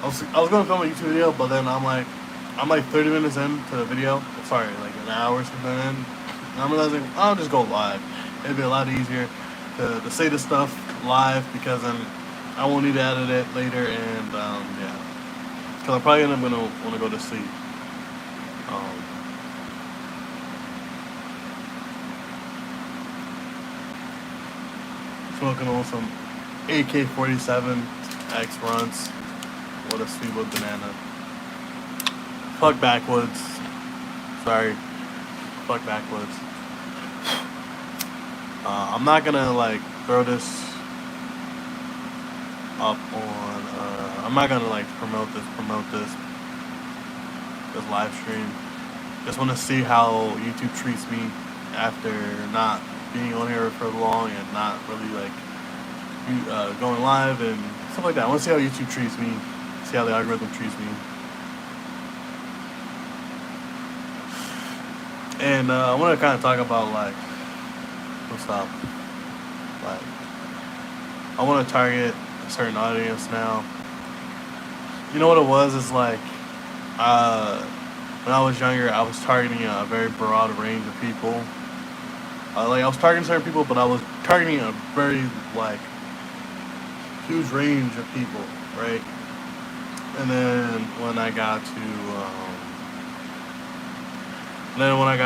I was gonna film a YouTube video, but then I'm like 30 minutes into the video. Sorry, like an hour or something in. And I'm realizing I'll just go live. It'd be a lot easier to say this stuff live because then I won't need to edit it later. And yeah, because I'm probably gonna want to go to sleep. Um, Smoking on some AK-47 X runts with a sweet wood banana. Fuck backwoods. Sorry. Fuck backwoods. I'm not gonna like throw this up on. I'm not gonna like promote this live stream. Just want to see how YouTube treats me after not being on here for long and not really like going live and stuff like that. I want to see how YouTube treats me. See how the algorithm treats me. And I want to kind of talk about like what's up. Like I want to target a certain audience now. You know what it was? Is like when I was younger, I was targeting a very broad range of people. Like I was targeting certain people, but I was targeting a very like huge range of people, right? And then when I got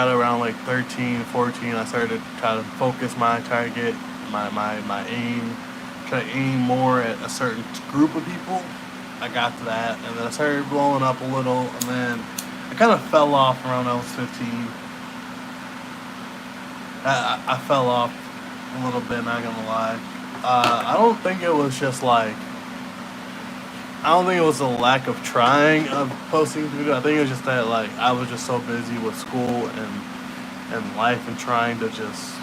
around like 13, 14, I started to try to focus my target, my aim, try to aim more at a certain group of people. I got to that, and then I started blowing up a little, and then I kind of fell off around I was 15. I fell off a little bit, not gonna lie. I don't think it was just like, I don't think it was a lack of trying of posting video. I think it was just that like I was just so busy with school and life and trying to just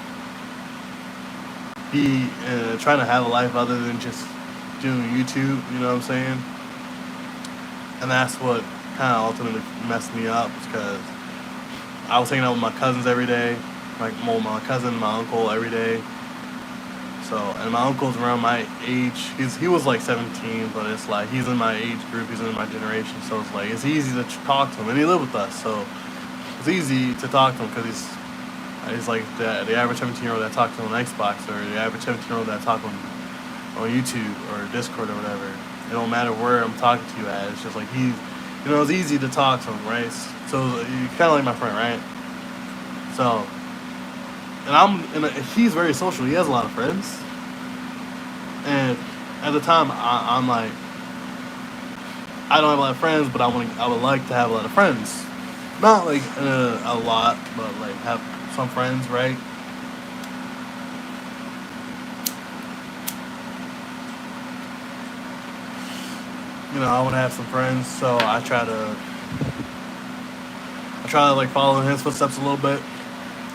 be trying to have a life other than just doing YouTube. You know what I'm saying? And that's what kind of ultimately messed me up because I was hanging out with my cousins every day, like my cousin and my uncle every day. So, and my uncle's around my age. He was like 17, but it's like he's in my age group, he's in my generation. So it's like it's easy to talk to him, and he lived with us, so it's easy to talk to him because he's like the average 17-year-old that talks on Xbox or the average 17-year-old that talks on YouTube or Discord or whatever. It don't matter where I'm talking to you at. It's just like it's easy to talk to him, right? So you're kind of like my friend, right? So. And he's very social. He has a lot of friends. And at the time, I'm like, I don't have a lot of friends, but I would like to have a lot of friends. Not like a lot, but like have some friends, right? I want to have some friends, so I try to like follow in his footsteps a little bit.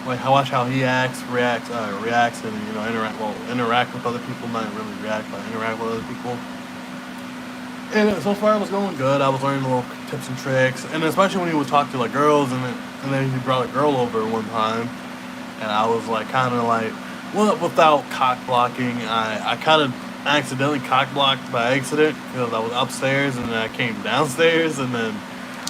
Like I watch how he reacts, and interact with other people. Not really react, but interact with other people. And so far, it was going good. I was learning little tips and tricks, and especially when he would talk to like girls, and then he brought a girl over one time, and I was like kind of like, well, without cock blocking, I kind of accidentally cock blocked by accident because I was upstairs and then I came downstairs, and then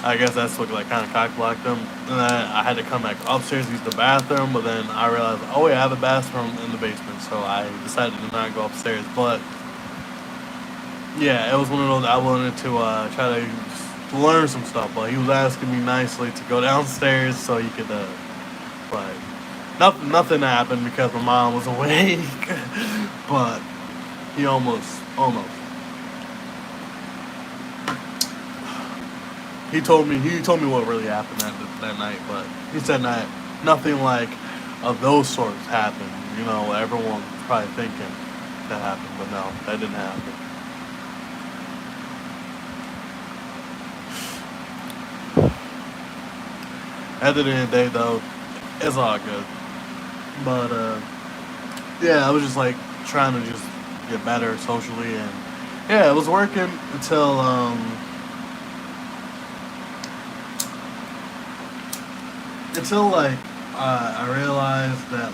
I guess that's what like kind of cock blocked him. And then I had to come back upstairs to use the bathroom, but then I realized, oh yeah, I have a bathroom in the basement, so I decided to not go upstairs. But yeah, it was one of those I wanted to try to learn some stuff, but he was asking me nicely to go downstairs so he could, but nothing happened because my mom was awake, but he almost. He told me what really happened that night, but he said that nothing like of those sorts happened. Everyone's probably thinking that happened, but no, that didn't happen. At the end of the day, though, it's all good. But yeah, I was just like trying to just get better socially, and yeah, it was working until like I realized that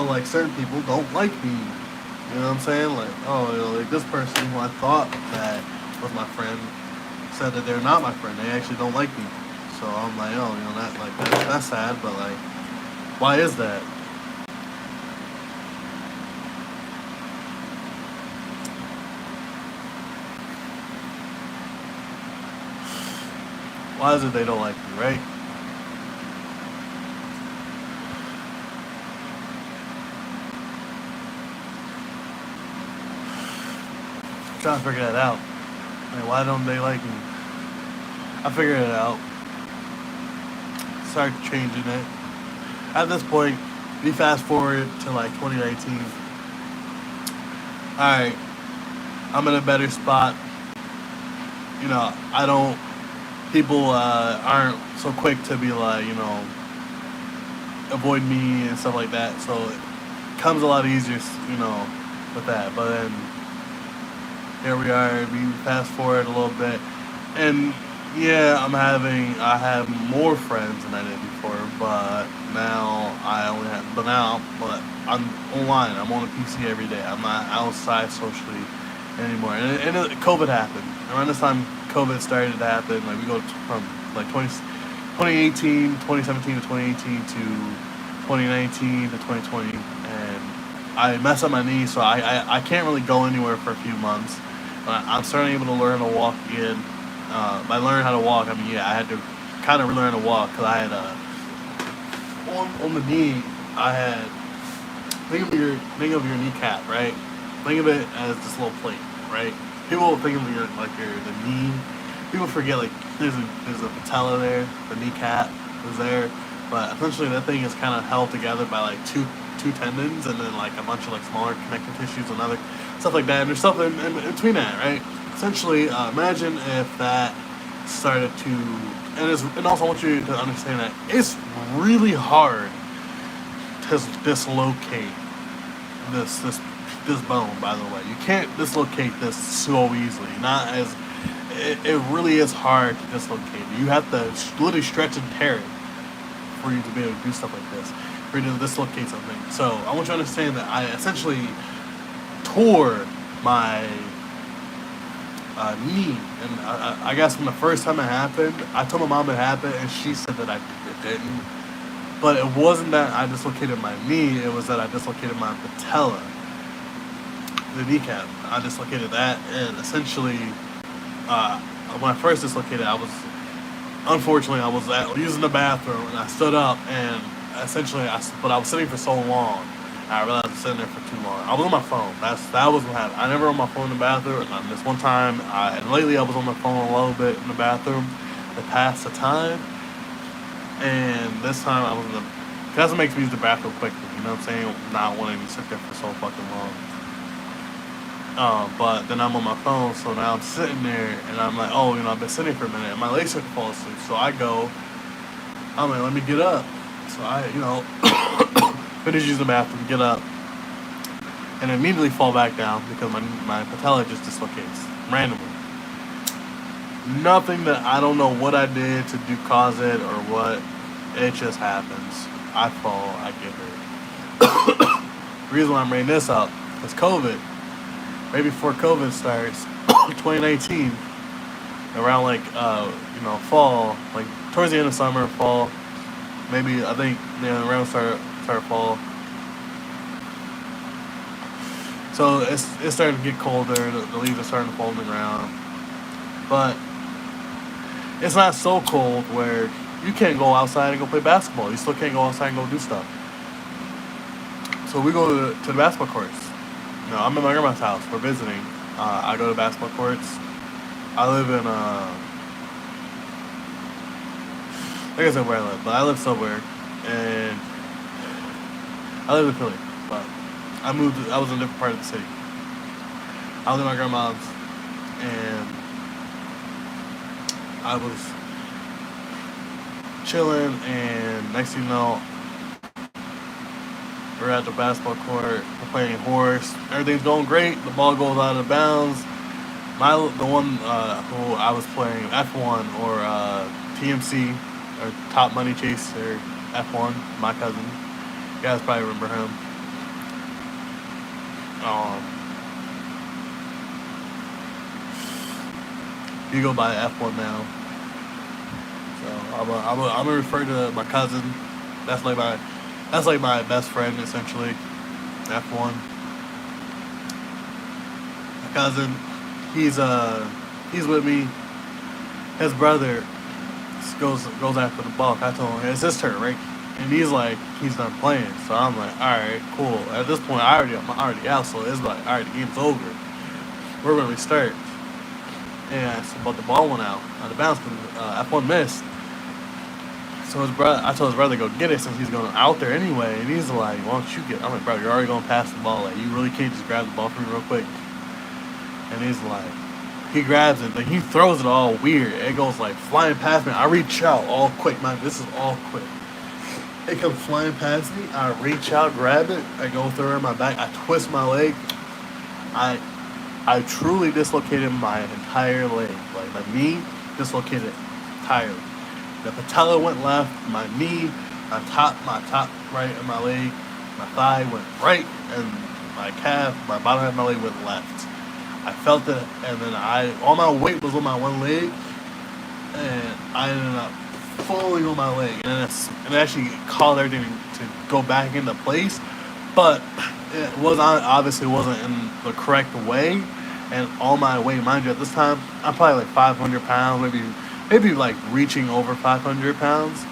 like certain people don't like me, You know what I'm saying? Like, oh, like this person who I thought that was my friend said that they're not my friend. They actually don't like me. So I'm like, oh, that's sad. But like, why is that? Why is it they don't like me, right? I'm trying to figure that out. Like, why don't they like me? I figured it out. Start changing it. At this point, we fast forward to like 2019. Alright, I'm in a better spot. I don't. People aren't so quick to be like, avoid me and stuff like that. So it comes a lot easier, with that. But then here we are. We fast forward a little bit, and yeah, I have more friends than I did before. But now but I'm online. I'm on a PC every day. I'm not outside socially anymore. And COVID happened around this time. COVID started to happen. Like we go from like 2018, 2017 to 2018 to 2019 to 2020, and I messed up my knee, so I can't really go anywhere for a few months. But I'm starting able to learn to walk again. By learning how to walk, I mean, yeah, I had to kind of relearn to walk because I had on the knee. I had think of your kneecap, right? Think of it as this little plate, right? People think of the knee. People forget like there's a patella there, the kneecap is there, but essentially that thing is kind of held together by like two tendons and then like a bunch of like smaller connective tissues and other stuff like that. And there's stuff in between that, right? Essentially, imagine if that started to and also I want you to understand that it's really hard to dislocate this bone. By the way, you can't dislocate this so easily. Not as it really is hard to dislocate it. You have to literally stretch and tear it for you to be able to do stuff like this, for you to dislocate something. So I want you to understand that I essentially tore my knee, and I guess when the first time it happened, I told my mom it happened, and she said that it didn't. But it wasn't that I dislocated my knee; it was that I dislocated my patella, the kneecap. I dislocated that, and essentially, when I first dislocated, I was using the bathroom, and I stood up, and essentially, but I was sitting for so long. I realized I was sitting there for too long. I was on my phone. That was what happened. I never on my phone in the bathroom. And this one time, and lately I was on my phone a little bit in the bathroom to pass the time. And this time I was in the. That's what makes me use the bathroom quickly. You know what I'm saying? Not wanting to sit there for so fucking long. But then I'm on my phone, so now I'm sitting there, and I'm like, oh, I've been sitting for a minute, and my legs start to fall asleep. So I go, I'm like, let me get up. So I, finish using the bathroom, get up, and immediately fall back down because my patella just dislocates randomly. Nothing that I don't know what I did to do cause it or what. It just happens. I fall, I get hurt. The reason why I'm bringing this up is COVID. Right before COVID starts, 2019, around like fall, like towards the end of summer, fall, maybe I think around start fall. So it's starting to get colder. The leaves are starting to fall on the ground, but it's not so cold where you can't go outside and go play basketball. You still can't go outside and go do stuff. So we go to the basketball courts. I'm at my grandma's house. We're visiting. I go to basketball courts. I live in like I said where I live, but I live somewhere, and I live in Philly, but I moved. I was in a different part of the city. I was in my grandma's, and I was chilling, and next thing you know, we're at the basketball court. We're playing horse. Everything's going great. The ball goes out of bounds. The one who I was playing F1 or TMC or Top Money Chaser F1, my cousin. You guys probably remember him. He go by F1 now. So I'm gonna refer to my cousin. That's like my best friend essentially. F1. My cousin. He's with me. His brother goes after the ball. I told him it's his turn, right? And he's done playing. So I'm like, all right, cool. At this point, I'm already out. So it's like, all right, the game's over. We're gonna restart. And but the ball went out on the bounce. F1 missed. So I told his brother to go get it since he's going out there anyway. And he's like, why don't you get it? I'm like, bro, you're already going to pass the ball. Like, you really can't just grab the ball from me real quick. And he's like, he grabs it. Like, he throws it all weird. It goes like flying past me. I reach out all quick. Man, this is all quick. It comes flying past me. I reach out, grab it. I go through it in my back. I twist my leg. I truly dislocated my entire leg. Like, my knee dislocated entirely. The patella went left, my knee, my top right of my leg, my thigh went right, and my calf, my bottom half of my leg went left. I felt it, and then all my weight was on my one leg, and I ended up falling on my leg, and then it actually caused everything to go back into place, but it obviously wasn't in the correct way, and all my weight, mind you, at this time, I'm probably like 500 pounds, maybe like reaching over 500 pounds.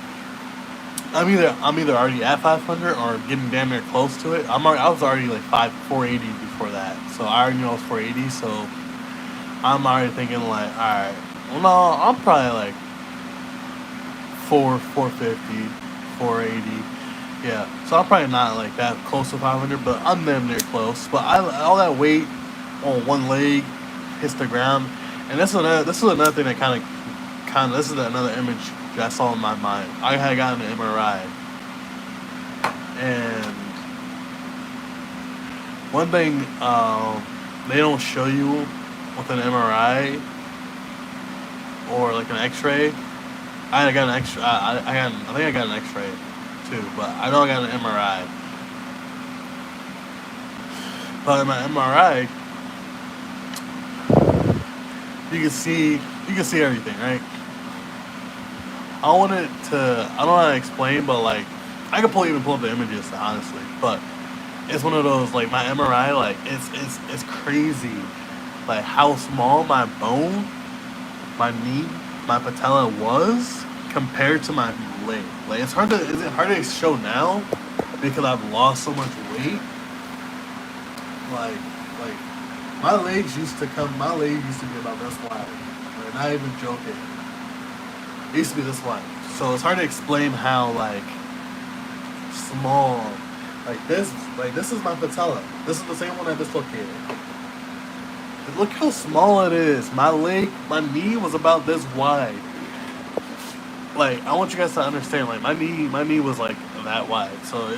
I'm either already at 500 or getting damn near close to it. I was already like 480 before that, so I already knew I was 480. So I'm already thinking like, all right, well no, I'm probably like 450, 480. Yeah, so I'm probably not like that close to 500, but I'm damn near close. But all that weight on one leg hits the ground, and this is another thing that this is another image that I saw in my mind. I had gotten an MRI, and one thing they don't show you with an MRI or like an X-ray. I got an X. I think I got an X-ray too, but I know I got an MRI. But in my MRI, you can see everything, right? I don't know how to explain, but like, I could even pull up the images, honestly, but it's one of those, like, my MRI, like, it's crazy, like, how small my bone, my knee, my patella was compared to my leg. Like, is it hard to show now because I've lost so much weight? Like, my legs used to be about this wide. Like, not even joking. It used to be this wide. So it's hard to explain how, like, small, like this is my patella. This is the same one I dislocated. And look how small it is. My knee was about this wide. Like, I want you guys to understand, like, my knee was like that wide. So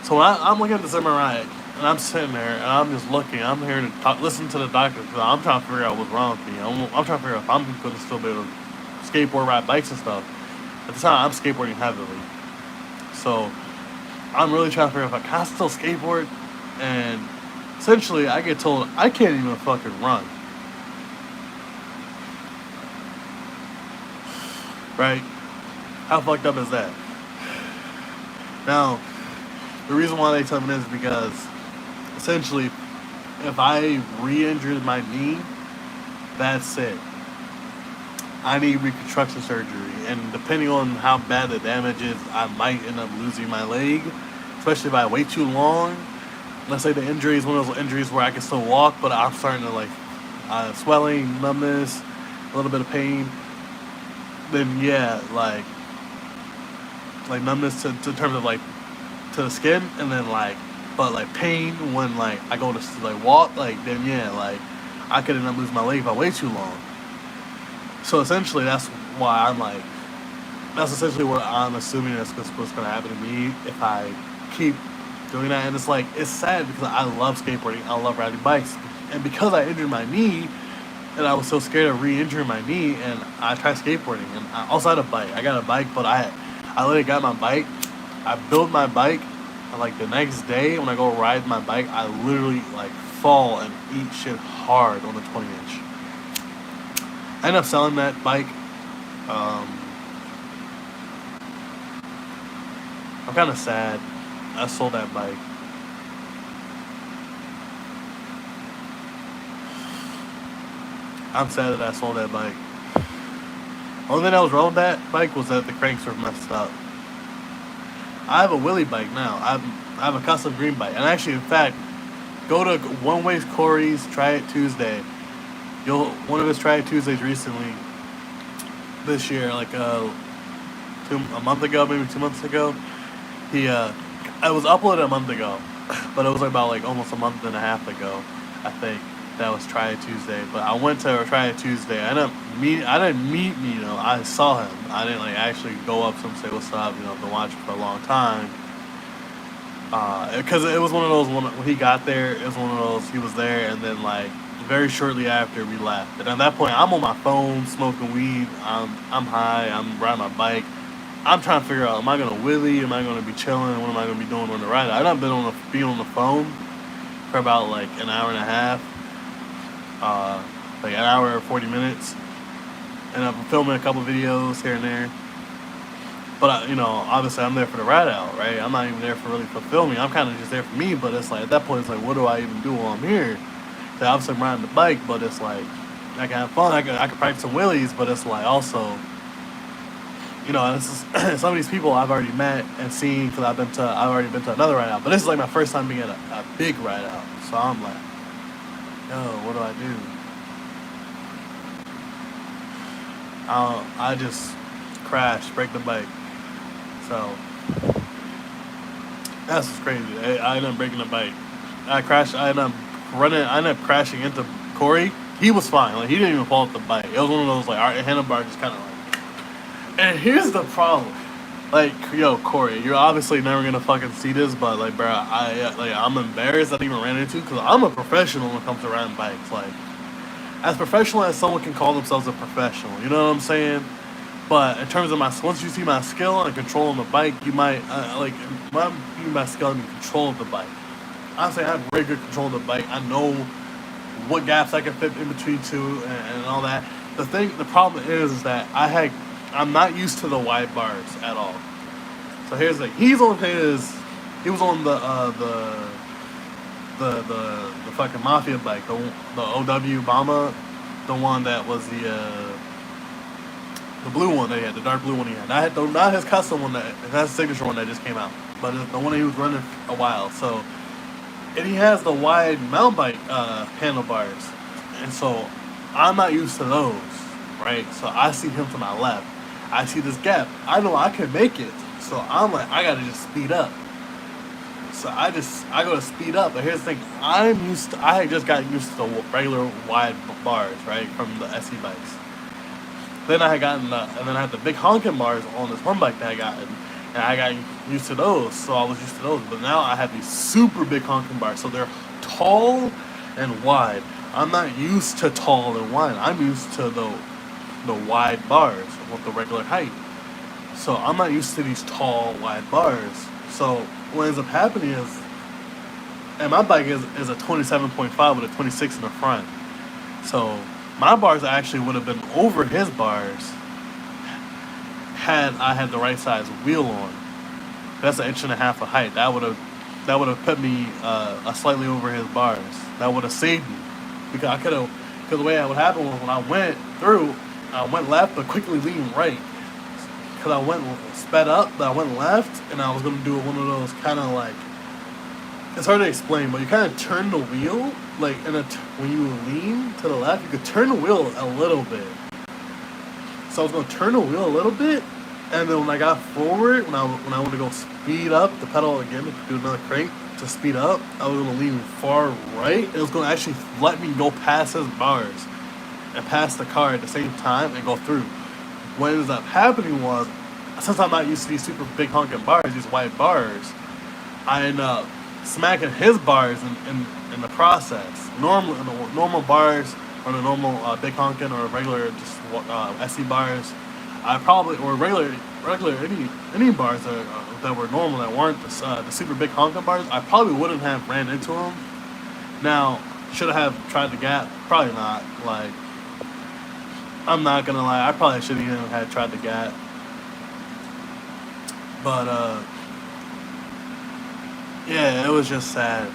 so when I'm looking at this MRI, and I'm sitting there, and I'm just looking. I'm here to listen to the doctor, because I'm trying to figure out what's wrong with me. I'm trying to figure out if I'm going to still be able to skateboard, ride bikes and stuff. At the time, I'm skateboarding heavily. So I'm really trying to figure out if I can still skateboard. And essentially, I get told I can't even fucking run. Right? How fucked up is that? Now, the reason why they tell me this is because, essentially, if I re-injured my knee, that's it. I need reconstruction surgery, and depending on how bad the damage is, I might end up losing my leg, especially if I wait too long. Let's say the injury is one of those injuries where I can still walk, but I'm starting to, like, swelling, numbness, a little bit of pain. Then yeah, like numbness to terms of, like, to the skin, and then, like, but, like, pain when, like, I go to, like, walk, like, then yeah, like, I could end up losing my leg if I wait too long. So essentially, that's why that's essentially what I'm assuming that's what's going to happen to me if I keep doing that. And it's like, it's sad because I love skateboarding, I love riding bikes, and because I injured my knee, and I was so scared of re-injuring my knee, and I tried skateboarding, and I also had a bike. I got a bike, but I literally got my bike, I built my bike, And like the next day when I go ride my bike, I literally like fall and eat shit hard on the 20 inch. I ended up selling that bike. Um, I'm kind of sad. I sold that bike. I'm sad that I sold that bike. Only thing that was wrong with that bike was that the cranks were messed up. I have a Willy bike now. I have a custom green bike. And actually, in fact, go to One Ways Corey's Try It Tuesday. One of his Try It Tuesdays recently, this year, like a month ago, maybe 2 months ago. I was uploaded a month ago, but it was about like almost a month and a half ago, I think. That was Try It Tuesday. But I went to Try It Tuesday. I didn't meet Nino. I saw him. I didn't like actually go up to him and say what's up. I've been watching for a long time. Because it was one of those when he got there. It was one of those he was there, and then like very shortly after we left. And at that point, I'm on my phone smoking weed. I'm high. I'm riding my bike. I'm trying to figure out: am I gonna wheelie? Am I gonna be chilling? What am I gonna be doing on the ride? I've not been on the phone for about like an hour and a half. Like an hour or 40 minutes, and I'm filming a couple videos here and there. But obviously I'm there for the ride out, right? I'm not even there for filming. I'm kind of just there for me. But it's like at that point, it's like, what do I even do while I'm here? So obviously I'm riding the bike, but it's like I can have fun. I can practice some wheelies, but it's like also, this is some of these people I've already met and seen because I've already been to another ride out. But this is like my first time being at a big ride out, so I'm like, yo, what do I do? I just crashed, break the bike. So that's what's crazy. I ended up breaking the bike. I crashed. I ended up crashing into Corey. He was fine. Like he didn't even fall off the bike. It was one of those like our handlebar just kind of like. And here's the problem. Like, yo, Corey, you're obviously never gonna fucking see this, but like, bro, I'm embarrassed that I even ran into because I'm a professional when it comes to riding bikes. Like, as professional as someone can call themselves a professional, you know what I'm saying? But in terms of once you see my skill and control on the bike, you might my skill and control of the bike. Honestly, I have very good control of the bike. I know what gaps I can fit in between two and all that. The problem is that I'm not used to the wide bars at all. So here's the thing. He was on the fucking mafia bike, the OW Obama, the one that was the blue one that he had, the dark blue one he had. Not his custom one, that's his signature one that just came out, but it's the one he was running a while. So, and he has the wide mountain bike handlebars, and so I'm not used to those, right? So I see him to my left. I see this gap. I know I can make it, so I'm like, I gotta just speed up. So I go to speed up, but here's the thing: I just got used to the regular wide bars, right, from the SE bikes. Then I had the big honking bars on this one bike that I got, and I got used to those, so I was used to those. But now I have these super big honking bars, so they're tall and wide. I'm not used to tall and wide. I'm used to the wide bars with the regular height. So I'm not used to these tall, wide bars. So what ends up happening is, and my bike is a 27.5 with a 26 in the front. So my bars actually would have been over his bars had I had the right size wheel on. That's 1.5 inches of height. That would have put me slightly over his bars. That would have saved me because the way that would happen was when I went through, I went left but quickly leaned right. Because I went sped up, but I went left, and I was gonna do one of those kind of like, it's hard to explain, but you kind of turn the wheel like when you lean to the left, you could turn the wheel a little bit. So I was gonna turn the wheel a little bit, and then when I got forward, when I wanted to go speed up the pedal again to do another crank to speed up, I was gonna lean far right. It was gonna actually let me go past his bars and pass the car at the same time and go through. What ends up happening was, since I'm not used to these super big honking bars, these wide bars, I end up smacking his bars in the process. Normal bars, or the normal big honking or regular just SE bars, or regular any any bars that were normal that weren't the super big honking bars, I probably wouldn't have ran into them. Now, should I have tried the gap? Probably not. Like, I'm not gonna lie, I probably should have even had tried the gap. But yeah, it was just sad.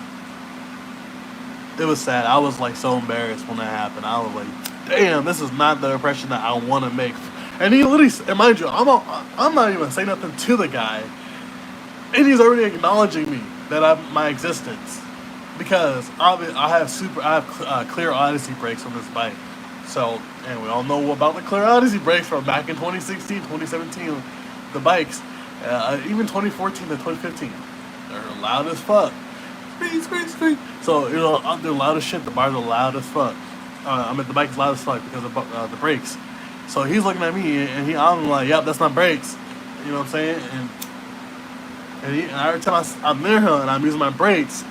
It was sad. I was like so embarrassed when that happened. I was like, damn, this is not the impression that I want to make. And he literally, and mind you, I'm not even saying nothing to the guy, and he's already acknowledging me that my existence, because I have clear Odyssey brakes on this bike. So, and we all know about the clear Odyssey brakes from back in 2016, 2017, the bikes, even 2014 to 2015. They're loud as fuck. Scream, scream, scream. So, they're loud as shit. The bars are loud as fuck. The bike is loud as fuck because of the brakes. So he's looking at me, and I'm like, yep, that's my brakes. You know what I'm saying? And every time I'm near him and I'm using my brakes,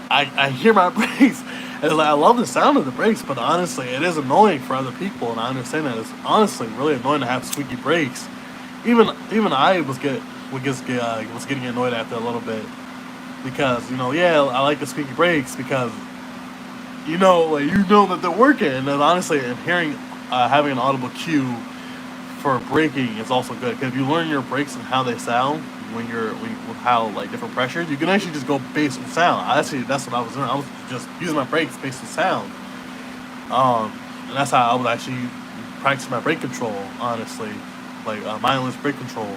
I hear my brakes. And it's like, I love the sound of the brakes, but honestly, it is annoying for other people, and I understand that. It's honestly really annoying to have squeaky brakes. Even I was getting annoyed after a little bit, because yeah, I like the squeaky brakes because that they're working, and then honestly, and having an audible cue for braking is also good, because if you learn your brakes and how they sound with how like different pressures, you can actually just go based on sound. That's what I was doing. I was just using my brakes based on sound, and that's how I was actually practicing my brake control. Honestly, like mindless brake control.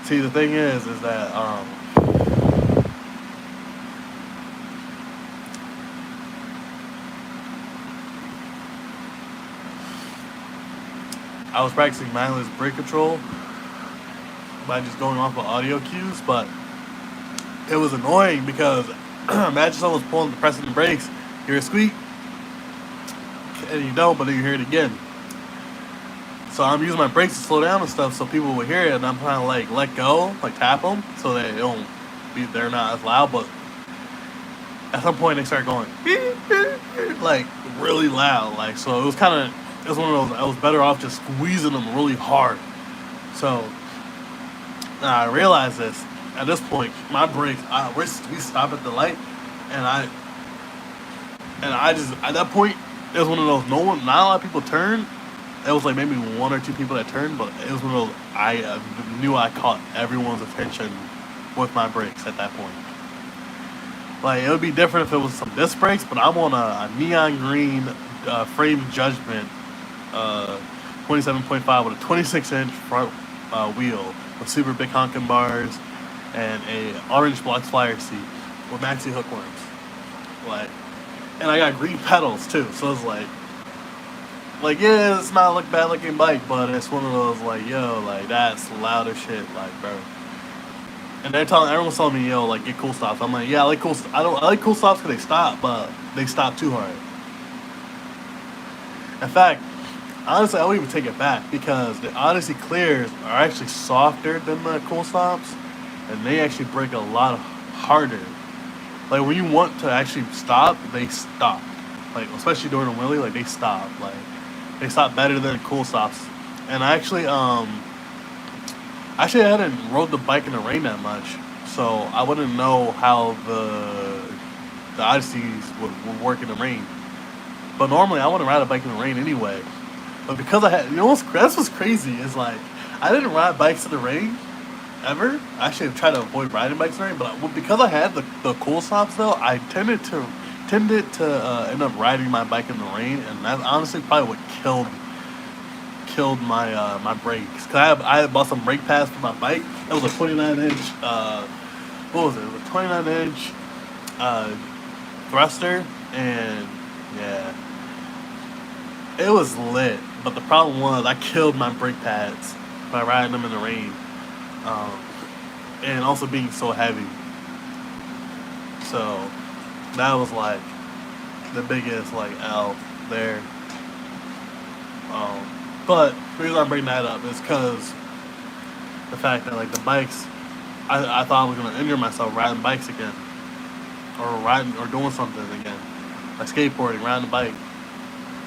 See, the thing is that I was practicing mindless brake control by just going off of audio cues, but it was annoying because imagine someone's pressing the brakes, you hear a squeak, and you don't, but then you hear it again. So I'm using my brakes to slow down and stuff, so people will hear it, and I'm trying to like let go, like tap them, so they're not as loud. But at some point they start going like really loud, like, so it was one of those. I was better off just squeezing them really hard. So now I realized this. At this point, my brakes, we stop at the light, and I just, at that point, it was one of those. Not a lot of people turned. It was like maybe one or two people that turned, but it was one of those. I knew I caught everyone's attention with my brakes at that point. Like, it would be different if it was some disc brakes, but I'm on a neon green frame Judgment 27.5 with a 26-inch front wheel with super big honking bars and a orange Blox Flyer seat with maxi hookworms. Like, and I got green pedals too, so it's like yeah, it's not a bad looking bike, but it's one of those like, yo, like that's loud as shit, like, bro. And everyone's telling me, yo, like, get cool stops. I'm like, yeah, I like cool. I like cool stops because they stop, but they stop too hard. In fact, honestly, I would even take it back, because the Odyssey Clears are actually softer than the cool stops, and they actually break a lot harder. Like, when you want to actually stop, they stop. Like, especially during a wheelie, like, they stop. Like, they stop better than cool stops. And I actually I hadn't rode the bike in the rain that much, so I wouldn't know how the Odysseys would work in the rain. But normally, I wouldn't ride a bike in the rain anyway. But because that's what's crazy is, like, I didn't ride bikes in the rain ever. I actually tried to avoid riding bikes in the rain, but because I had the cool stops though, I tended to end up riding my bike in the rain, and that honestly probably what killed my my brakes. Cause I had bought some brake pads for my bike. That was a 29-inch. What was it? It was a 29-inch thruster, and yeah, it was lit. But the problem was I killed my brake pads by riding them in the rain, and also being so heavy. So that was like the biggest like L there. But the reason I'm bringing that up is because the fact that, like, the bikes, I thought I was gonna injure myself riding bikes again, or doing something again, like skateboarding, riding a bike,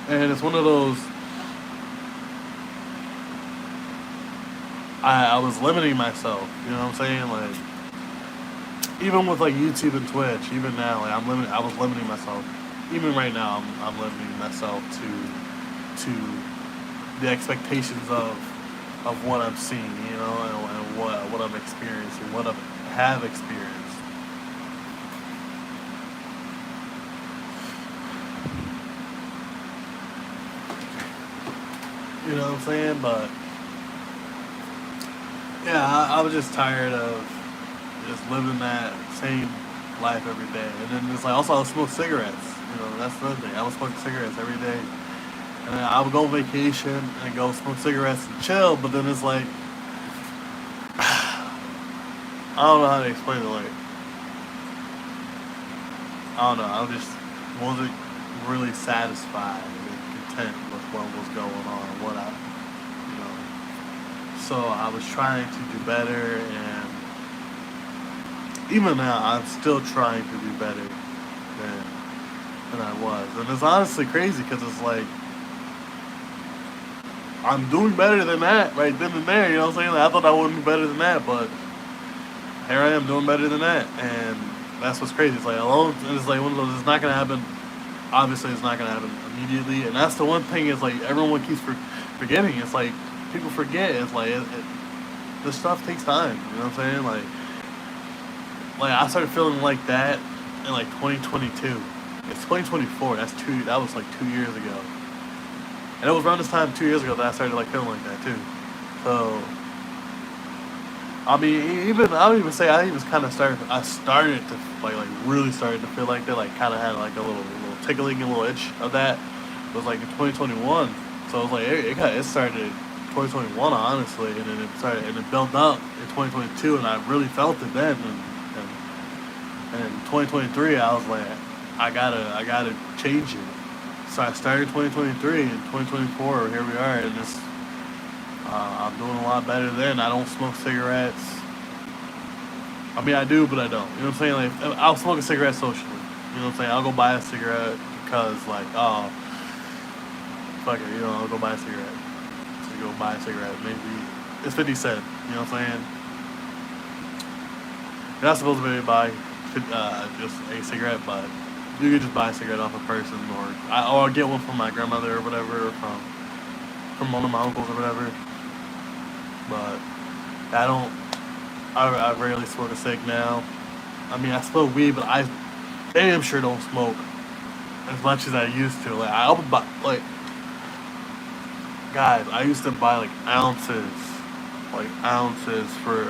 and it's one of those. I was limiting myself. You know what I'm saying? Like even with like YouTube and Twitch, even now, like I was limiting myself. Even right now, I'm limiting myself to the expectations of what I'm seeing, you know, and what I'm experiencing, what I have experienced. You know what I'm saying? But yeah, I was just tired of just living that same life every day. And then it's like also I would smoke cigarettes. You know, that's the other thing. I would smoke cigarettes every day. And then I would go on vacation and go smoke cigarettes and chill. But then it's like I don't know how to explain it. Like I don't know. I just wasn't really satisfied and content with what was going on, what I, you know. So I was trying to do better, and even now I'm still trying to do better than I was. And it's honestly crazy because it's like I'm doing better than that right then and there. You know what I'm saying? Like, I thought I wouldn't do better than that, but here I am doing better than that, and that's what's crazy. It's like alone. It's like one of those. It's not gonna happen. Obviously, it's not gonna happen immediately, and that's the one thing. Is like everyone keeps forgetting. It's like people forget. It's like this stuff takes time. You know what I'm saying? Like I started feeling like that in like 2022. It's 2024. That's two. That was like 2 years ago, and it was around this time 2 years ago that I started like feeling like that too. So I mean, even I would even say I even kind of started. I started to really started to feel like that. Like kind of had like a little tickling, a little itch of that. It was like in 2021. So it was like it started in 2021 honestly, and then it started and it built up in 2022, and I really felt it then. And in 2023, I was like, I gotta change it. So I started 2023 and 2024. Here we are, and it's I'm doing a lot better then. I don't smoke cigarettes. I mean, I do, but I don't. You know what I'm saying? Like, I'll smoke a cigarette socially. You know what I'm saying? I'll go buy a cigarette because, like, oh, fuck it, you know, I'll go buy a cigarette. So go buy a cigarette. Maybe it's 50 cents. You know what I'm saying? You're not supposed to maybe buy just a cigarette, but you could just buy a cigarette off a person, or get one from my grandmother or whatever, or from one of my uncles or whatever. But I don't. I rarely smoke a cig now. I mean, I smoke weed, but I damn sure don't smoke as much as I used to. Like I would buy guys. I used to buy like ounces for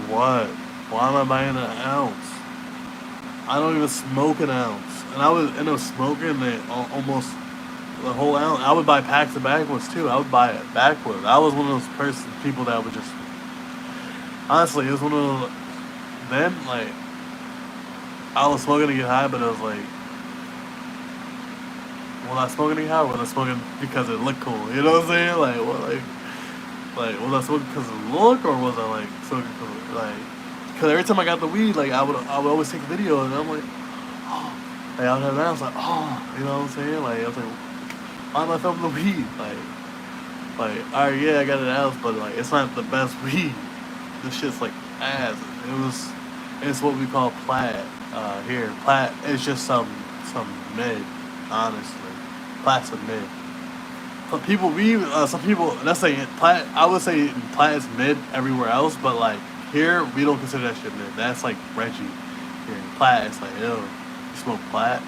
what? Why am I buying an ounce? I don't even smoke an ounce, and I would end up smoking it almost the whole ounce. I would buy packs of backwoods too. I would buy it backwoods. I was one of those people that would just honestly, it was one of those. Then like I was smoking to get high, but it was like, was I smoking to get high, or was I smoking because it looked cool? You know what I'm saying? Like what, like was I smoking because of the look, or was I like smoking because because every time I got the weed, like I would always take a video, and I'm like, oh, like I would have that. I was like, oh, you know what I'm saying? Like I was like, why am I filming the weed? Like, all right, yeah, I got an ounce, but like, it's not the best weed. This shit's like ass. It's what we call plat here. Plat is just some mid, honestly. Plat's a mid. Some people, that's saying plat. I would say plat is mid everywhere else, but like here we don't consider that shit mid. That's like Reggie. Here, plat is like, yo, you smoke plat.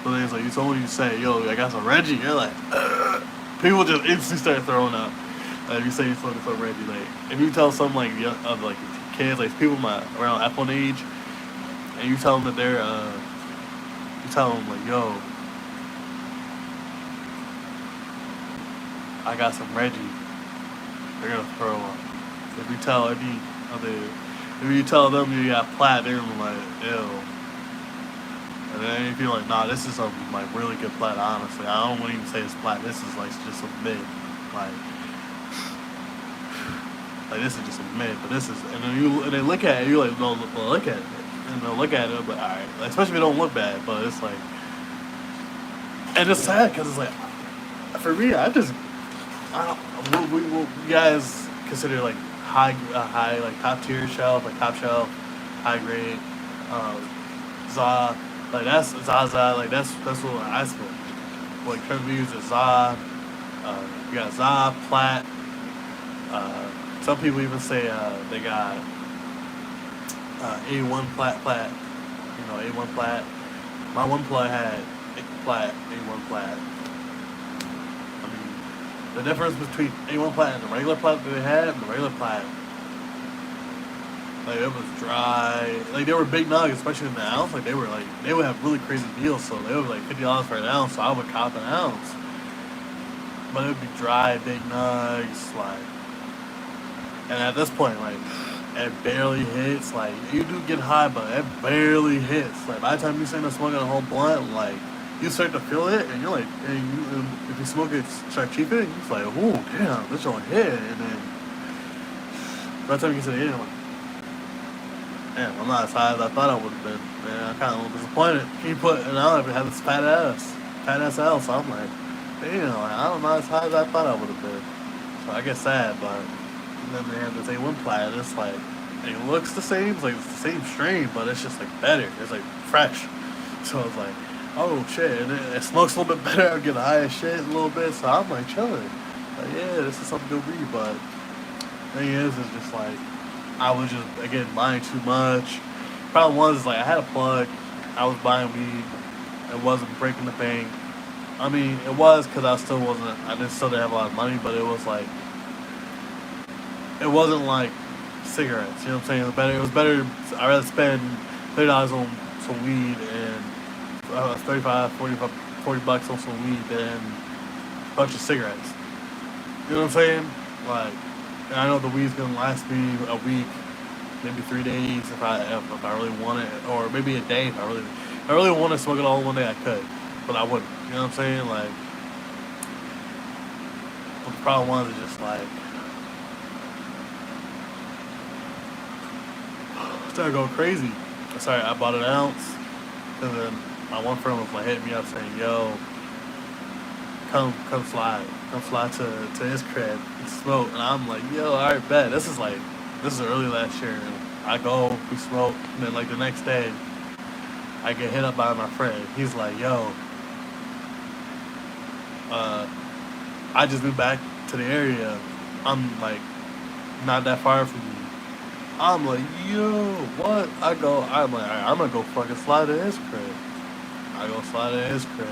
But then it's like, someone you say, yo, I got some Reggie, you're like, ugh. People just instantly start throwing up. If you say you're smoking some Reggie, like, if you tell some like like kids, like people around F1 age, and you tell them that you tell them like, yo, I got some Reggie, they're gonna throw up. If you tell them you got plat, they're gonna be like, ew. And then if you're like, nah, this is some like really good plat, honestly. I don't want to even say it's plat. This is like just a mid. Like this is just a mid, but this is, and then they look at it, you're like, no, look at it. And they'll look at it, but alright. Like, especially if it don't look bad, but it's like, and it's sad because it's like, for me, I don't, what you guys consider like high like top tier shelf, like top shelf, high grade, um, za, like that's Zaza, like that's what I smoke. Like current views is za, you got za, plat. Some people even say they got A1 plat, A1 plat. My one plat had A1 plat. I mean, the difference between A1 plat and the regular plat that they had, the regular plat, like it was dry. Like they were big nugs, especially in the ounce. Like they would have really crazy deals. So they would be like $50 for an ounce. So I would cop an ounce, but it would be dry, big nugs, like. And at this point, like it barely hits. Like you do get high, but it barely hits. Like by the time you start smoking a whole blunt, like you start to feel it, and you're like, and if you smoke it, start cheaping, you're just like, oh damn, this don't hit. And then by the time you get to the end, I'm like, damn, I'm not as high as I thought I would have been. Man, I'm kind of disappointed. He put, and I don't even have this fat ass house. So I'm like, damn, like, I'm not as high as I thought I would have been. So I get sad, but and then they have this A1 plat. And it's like it looks the same, it's like it's the same strain, but it's just like better. It's like fresh. So it's like, oh shit, and it smokes a little bit better. I get high as shit a little bit. So I'm like chilling. Like yeah, this is something to read. But the thing is just like I was just again buying too much. Problem was is like I had a plug. I was buying weed. It wasn't breaking the bank. I mean, it was because I still wasn't. I didn't still didn't have a lot of money, but it was like it wasn't like cigarettes. You know what I'm saying? It was better. I'd rather spend $30 on some weed and 35, 40 bucks on some weed than a bunch of cigarettes. You know what I'm saying? Like, and I know the weed's gonna last me a week, maybe 3 days if I really want it, or maybe a day if I really want to smoke it all in one day. I could, but I wouldn't. You know what I'm saying? Like, what the problem was is just like I started going crazy. I bought an ounce, and then my one friend was like hitting me up saying, "Yo, come slide to his crib and smoke." And I'm like, "Yo, all right, bet." This is early last year. And I go, we smoke, and then like the next day, I get hit up by my friend. He's like, "Yo, uh, I just moved back to the area. I'm like not that far from you." I'm like, "Yo, what?" I'm like, "Alright, I'm gonna go fucking slide to his crib." I go slide to his crib,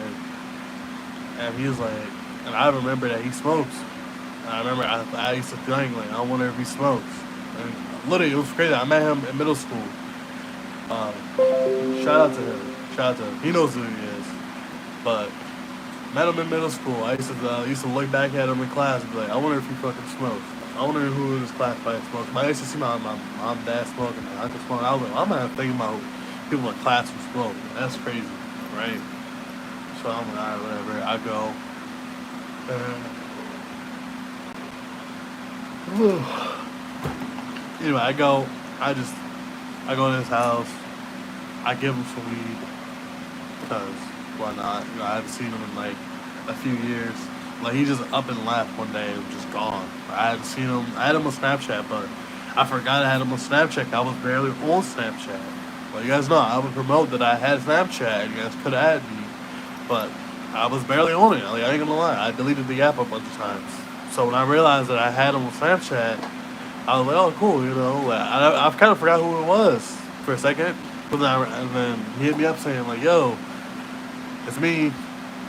and he was like, and I remember that he smokes. And I remember I used to think like, I wonder if he smokes. And literally, it was crazy. I met him in middle school. Um, shout out to him. Shout out to him. He knows who he is. But met him in middle school. I used to look back at him in class and be like, I wonder if he fucking smokes. I wonder who in his class probably smokes. I used to see my mom, dad smoking, my uncle smoking. I was like, I'm not thinking about people in class who smoke. That's crazy, right? So I'm like, alright, whatever. I go. Anyway, I go to his house. I give him some weed because why not? I haven't seen him in like a few years. Like he just up and left one day and was just gone. I hadn't seen him. I had him on Snapchat, but I forgot I had him on Snapchat. I was barely on Snapchat. Well, you guys know I would promote that I had Snapchat. And you guys could add me, but I was barely on it. Like I ain't gonna lie, I deleted the app a bunch of times. So when I realized that I had him on Snapchat, I was like, oh cool, Like, I've kind of forgot who it was for a second, and then he hit me up saying like, yo, it's me.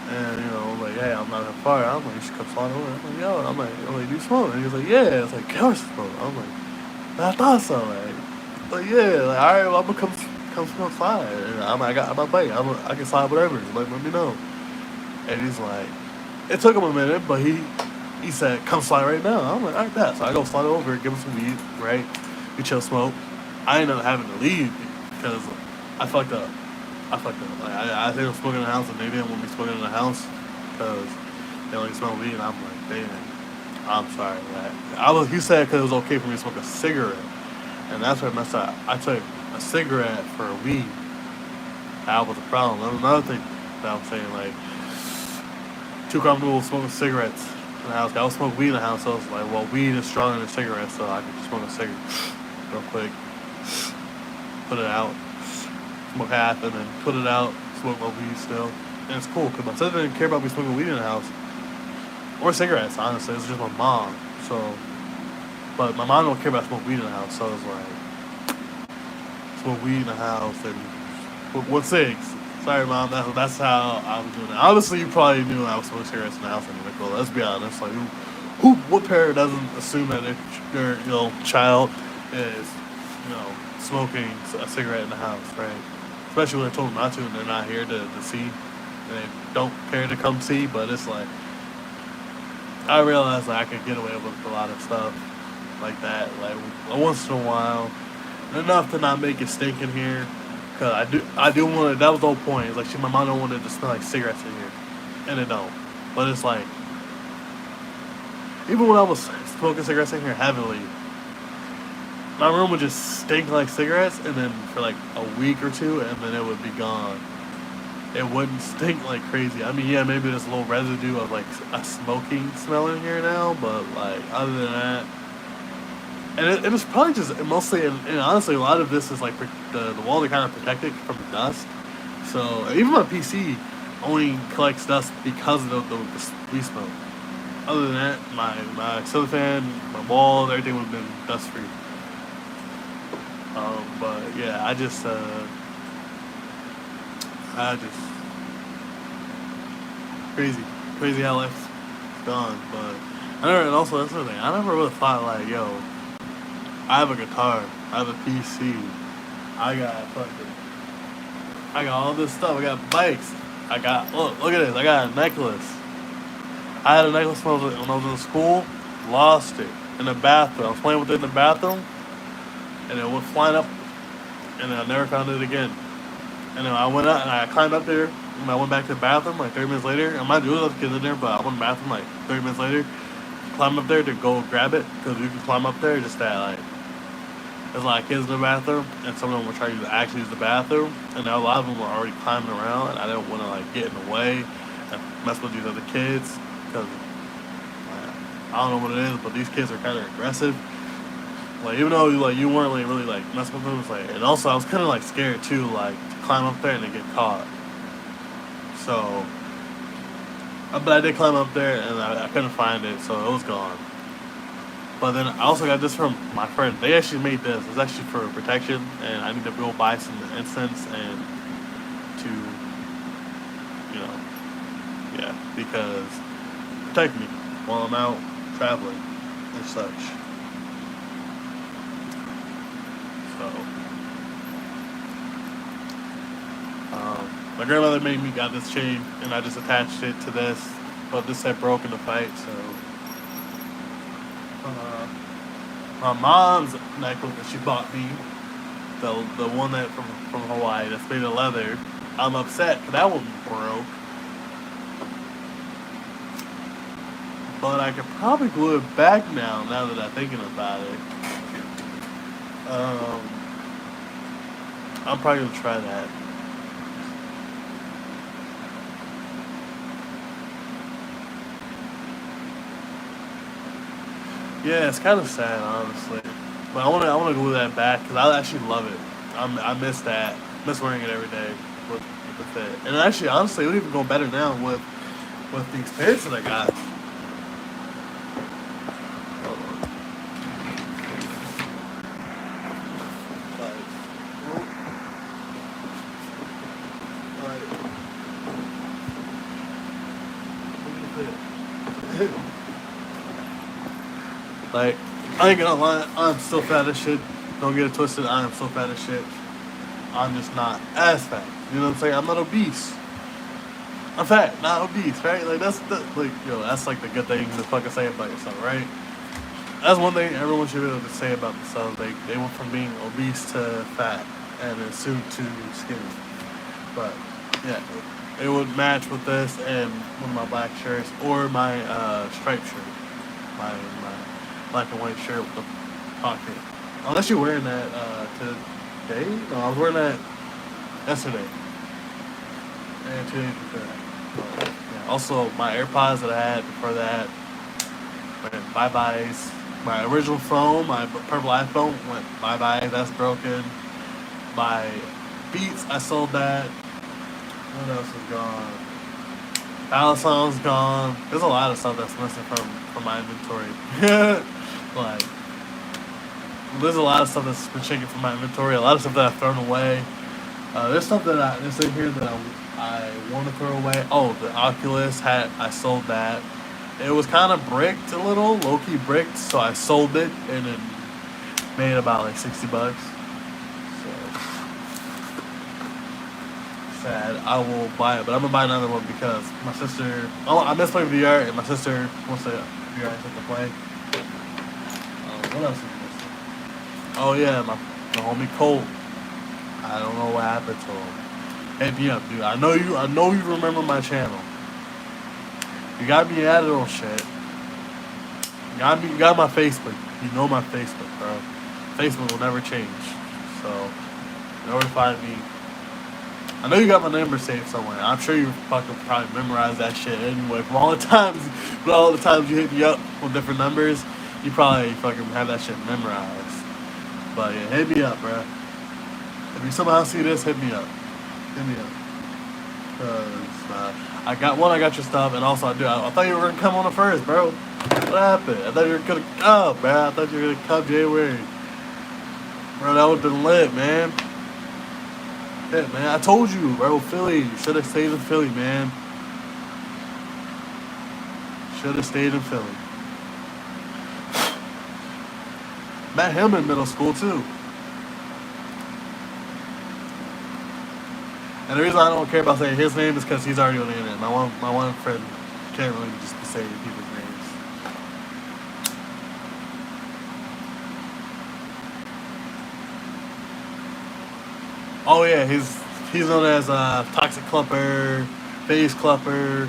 And like, hey, I'm not that far. I'm like, you should come slide over. I'm like, yo, I'm like, do you smoke? And he was like, yeah. It's like, of course I smoke. I'm like, I thought so. Like yeah, like all right, well, I'm gonna come slide. And I got my bike. I can slide whatever. Like, let me know. And he's like, it took him a minute, but he said, come slide right now. I'm like, all right, that. So I go slide over, give him some weed, right? We chill, smoke. I ended up having to leave because I fucked up. Like I think I'm smoking in the house, and they didn't want me smoking in the house because they only smell weed. And I'm like, damn, I'm sorry. He said because it was okay for me to smoke a cigarette, and that's where I messed up. I took a cigarette for a weed. That was a problem. That was another thing that I'm saying, like, too comfortable smoking cigarettes. in the house. I don't smoke weed in the house, so I was like, well, weed is stronger than cigarettes, so I could just smoke a cigarette real quick, put it out, smoke half, and then put it out, smoke my weed still. And it's cool, because my sister didn't care about me smoking weed in the house. Or cigarettes, honestly. It was just my mom. So, but my mom don't care about smoking weed in the house, so I was like, smoke weed in the house, and what cigs? Sorry, Mom, that's how I was doing it. Obviously, you probably knew I was smoking cigarettes in the house anyway, but let's be honest. Like, what parent doesn't assume that their child is, smoking a cigarette in the house, right? Especially when they're told not to and they're not here to see. And they don't care to come see, but it's like, I realized like, I could get away with a lot of stuff like that, like once in a while. Enough to not make it stink in here. Cause I do want to, that was the whole point. It's like, my mom don't want it to smell like cigarettes in here. And it don't. But it's like, even when I was smoking cigarettes in here heavily, my room would just stink like cigarettes, and then for like a week or two, and then it would be gone. It wouldn't stink like crazy. I mean, yeah, maybe there's a little residue of like a smoking smell in here now, but like other than that, and it was probably just mostly, and honestly, a lot of this is like the walls are kind of protected from the dust. So even my PC only collects dust because of the weed smoke. Other than that, my ceiling fan, my walls, everything would have been dust free. But yeah, I just crazy how life's gone. But and also that's another thing. I never really thought like, yo, I have a guitar, I have a PC, I got all this stuff. I got bikes. I got look at this. I got a necklace. I had a necklace when I was in school. Lost it in the bathroom. I was playing with it in the bathroom, and it went flying up, and I never found it again. And then I went up and I climbed up there, and I went back to the bathroom like 30 minutes later. And mind you, there was kids in there, but I went to the bathroom like 30 minutes later, climbed up there to go grab it, because you can climb up there just that like there's a lot of kids in the bathroom, and some of them were trying to actually use the bathroom, and a lot of them were already climbing around, and I didn't want to like get in the way and mess with these other kids, because I don't know what it is, but these kids are kind of aggressive. Like, even though like you weren't like really like messing with them, it's like, and also I was kind of like scared too, like to climb up there and then get caught. So, but I did climb up there and I couldn't find it, so it was gone. But then I also got this from my friend. They actually made this. It's actually for protection, and I need to go buy some incense and to, yeah, because protect me while I'm out traveling and such. So, my grandmother made me got this chain, and I just attached it to this, but this had broken the fight, so. My mom's necklace that she bought me, the one that from Hawaii that's made of leather, I'm upset because that one broke. But I could probably glue it back now that I'm thinking about it. I'm probably gonna try that. Yeah, it's kind of sad, honestly. But I wanna glue that back because I actually love it. I miss that. Miss wearing it every day with the fit. And actually, honestly, it would even go better now with these pants that I got. Like, I ain't gonna lie, I'm still fat as shit. Don't get it twisted, I am still fat as shit. I'm just not as fat. You know what I'm saying? I'm not obese. I'm fat, not obese, right? Like, that's like the good thing to fucking say about yourself, right? That's one thing everyone should be able to say about themselves. They went from being obese to fat, and then soon to skinny. But, yeah, it would match with this and one of my black shirts, or my striped shirt. My black and white shirt with the pocket. I was actually wearing that today. No, I was wearing that yesterday. And 2 days before that. But, yeah. Also, my AirPods that I had before that, went bye-byes. My original phone, my purple iPhone, went bye-bye. That's broken. My Beats, I sold that. What else is gone? Alison's gone. There's a lot of stuff that's missing from my inventory. Like, there's a lot of stuff that's been shaken from my inventory. A lot of stuff that I've thrown away. There's stuff that's in here that I want to throw away. Oh, the Oculus hat, I sold that. It was kind of bricked a little, low-key bricked, so I sold it and it made about like $60. So sad. I will buy it, but I'm gonna buy another one because my sister. Oh, I miss playing VR, and my sister wants to VR to play. What else is missing? Oh yeah, my homie Colt. I don't know what happened to him. Hit me up, dude. I know you remember my channel. You got me added on shit. You got my Facebook. You know my Facebook, bro. Facebook will never change. So, in order to find me, I know you got my number saved somewhere. I'm sure you fucking probably memorized that shit anyway. From all the times you hit me up with different numbers, you probably fucking have that shit memorized. But yeah, hit me up, bro. If you somehow see this, hit me up. Hit me up. Cause I got your stuff, and also I thought you were gonna come on the first, bro. What happened? I thought you were gonna come, man. I thought you were gonna come January. Bro, that would've been lit, man. Yeah, man. I told you, bro. Philly. You should have stayed in Philly, man. Should have stayed in Philly. Met him in middle school too. And the reason I don't care about saying his name is because he's already on the internet. My one friend can't really just be saying people's names. Oh yeah, he's known as Toxic Clupper, Phase Clupper,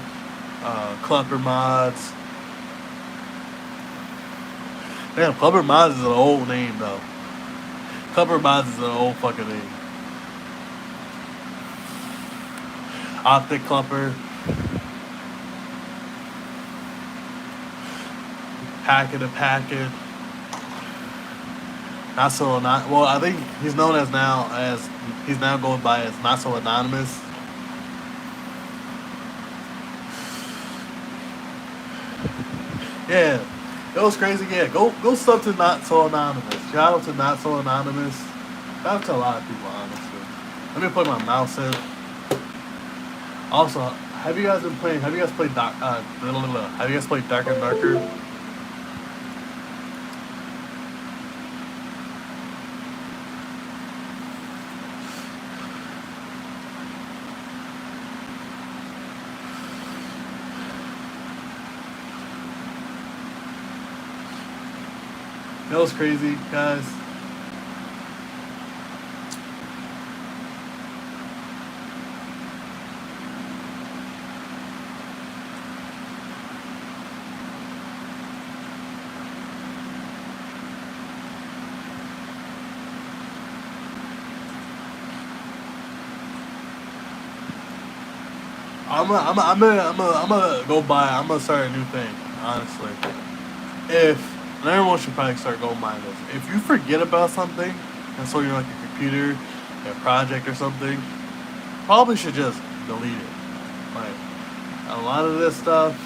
Clupper Mods. Damn, Clupper Mods is an old name though. Clupper Mods is an old fucking name. Optic Clupper. Packet. Well, I think he's known he's now going by as Not So Anonymous. Yeah, it was crazy. Yeah, go sub to Not So Anonymous. Shout out to Not So Anonymous. Shout out to a lot of people, honestly. Let me put my mouse in. Also, have you guys played Dark and Darker? That was crazy, guys. I'm gonna start a new thing, honestly. And everyone should probably start going by this. If you forget about something, and so you're like a computer, a project or something, probably should just delete it. Like, a lot of this stuff,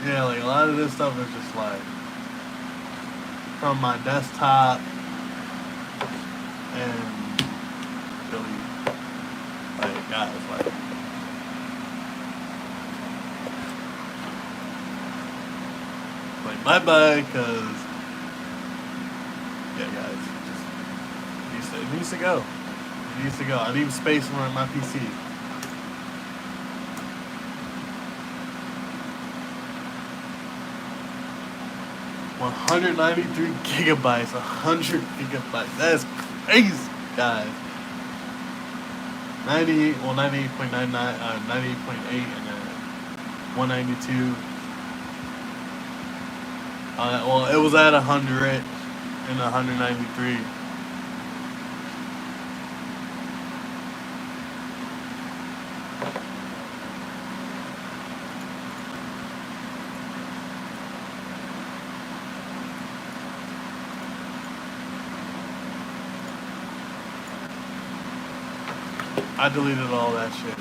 yeah, like a lot of this stuff is just like from my desktop and delete. Like, guys, like bye bye, cause yeah, guys, it needs to go. It needs to go. I need space on my PC. $193 gigabytes, 100 gigabytes. That is crazy, guys. 98.99, 98.8, and then 192. Well, it was at 100 and 193. I deleted all that shit.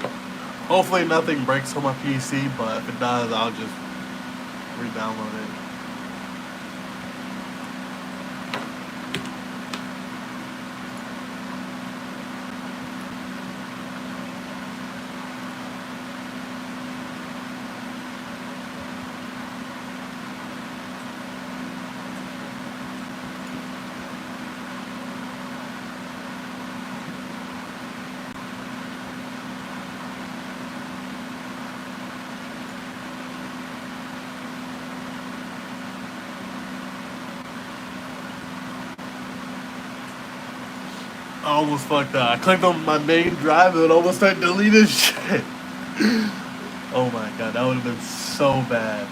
Hopefully nothing breaks on my PC, but if it does, I'll just re-download it. I almost fucked up. I clicked on my main drive and it almost started deleting shit. Oh my god, that would have been so bad.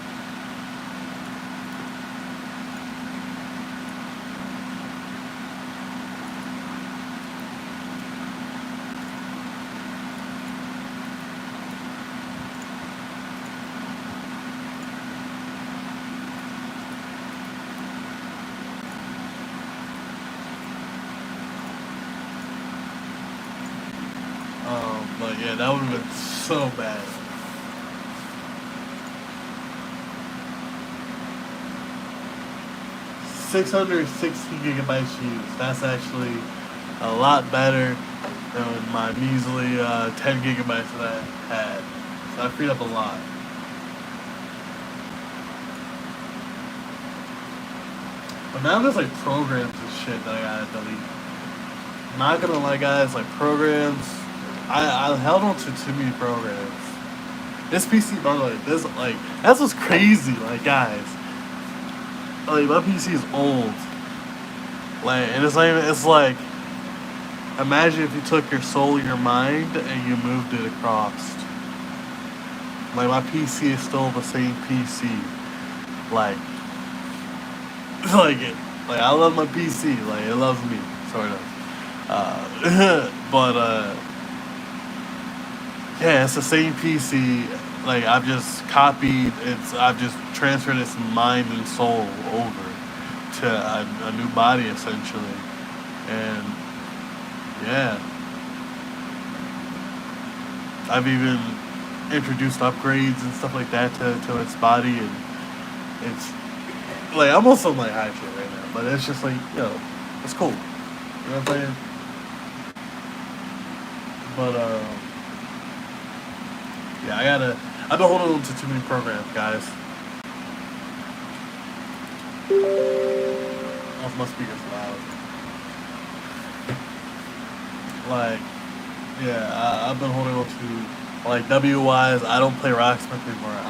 But yeah, that would have been so bad. $660 used. That's actually a lot better than my measly 10 gigabytes that I had. So I freed up a lot. But now there's like programs and shit that I gotta delete. Not gonna lie, guys, like programs. I held on to too many programs. This PC, bro, like this, like that's what's crazy, like guys. Like my PC is old. Like, and it's not even. It's like, imagine if you took your soul, your mind, and you moved it across. Like my PC is still the same PC. Like, like it. Like I love my PC. Like it loves me, sort of. But yeah, it's the same PC. Like I've just copied. I've just transferred its mind and soul over to a new body essentially, and yeah, I've even introduced upgrades and stuff like that to its body, and it's like I'm also like high shit right now, but it's just like it's cool. You know what I'm saying? But yeah, I've been holding on to too many programs, guys. Oh, my speaker's loud. Like, yeah, I've been holding on to like WYs. I don't play Rocksmith anymore.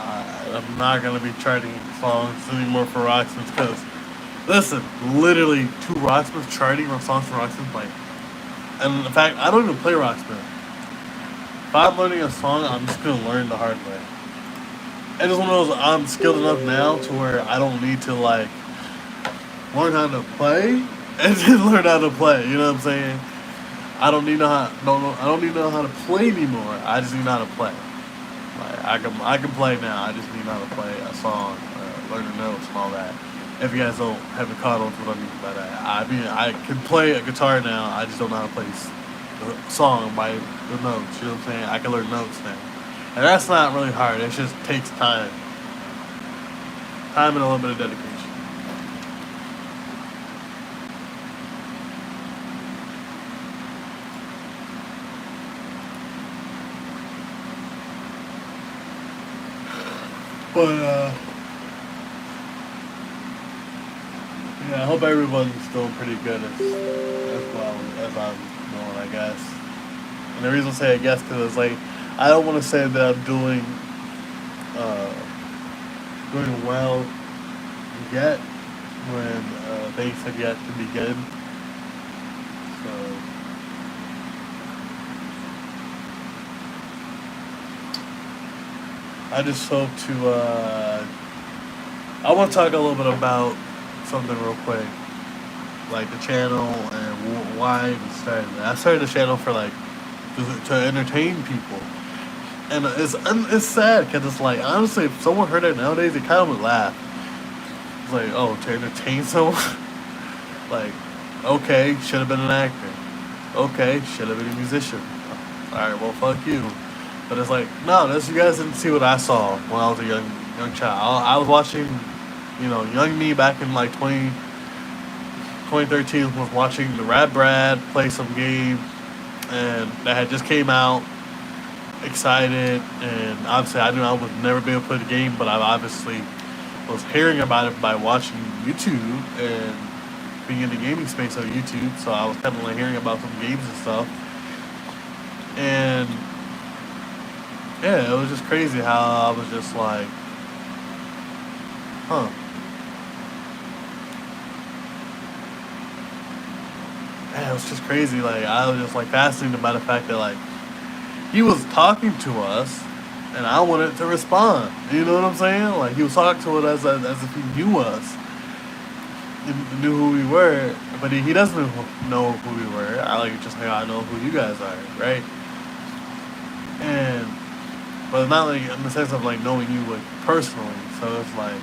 I'm not gonna be charting songs anymore for Rocksmith because, listen, literally two Rocksmith charting songs for Rocksmith, like, and in fact, I don't even play Rocksmith. If I'm learning a song, I'm just gonna learn the hard way. And it's one of those I'm skilled enough now to where I don't need to like learn how to play and just learn how to play. You know what I'm saying? I don't need I don't need to know how to play anymore. I just need to know how to play. Like I can play now. I just need to know how to play a song, learn the notes and all that. If you guys haven't caught on to what I mean by that, I mean I can play a guitar now. I just don't know how to play the song by the notes. You know what I'm saying? I can learn notes now, and that's not really hard. It just takes time, and a little bit of dedication. But yeah, I hope everyone's doing pretty good as well as I'm doing, I guess. And the reason I say I guess because it's like I don't want to say that I'm uh, doing well yet when things have yet to begin. So I just spoke to. I want to talk a little bit about something real quick, like the channel and why I started it. I started the channel for like to entertain people, and it's sad because it's like honestly, if someone heard it nowadays, they kind of would laugh. It's like, oh, to entertain someone, like, okay, should have been an actor. Okay, should have been a musician. All right, well, fuck you. But it's like, no, this you guys didn't see what I saw when I was a young child. I was watching, young me back in like 2013 was watching the Rad Brad play some game, and that had just came out. Excited, and obviously I knew I would never be able to play the game, but I obviously was hearing about it by watching YouTube and being in the gaming space on YouTube. So I was kind of like hearing about some games and stuff, and yeah, it was just crazy how I was just like, huh. Man, it was just crazy. Like I was just like fascinated by the fact that like he was talking to us, and I wanted to respond. You know what I'm saying? Like he was talking to us as if he knew us, he knew who we were, but he doesn't know who we were. I like just like I know who you guys are, right? And but not like in the sense of like knowing you like personally. So it's like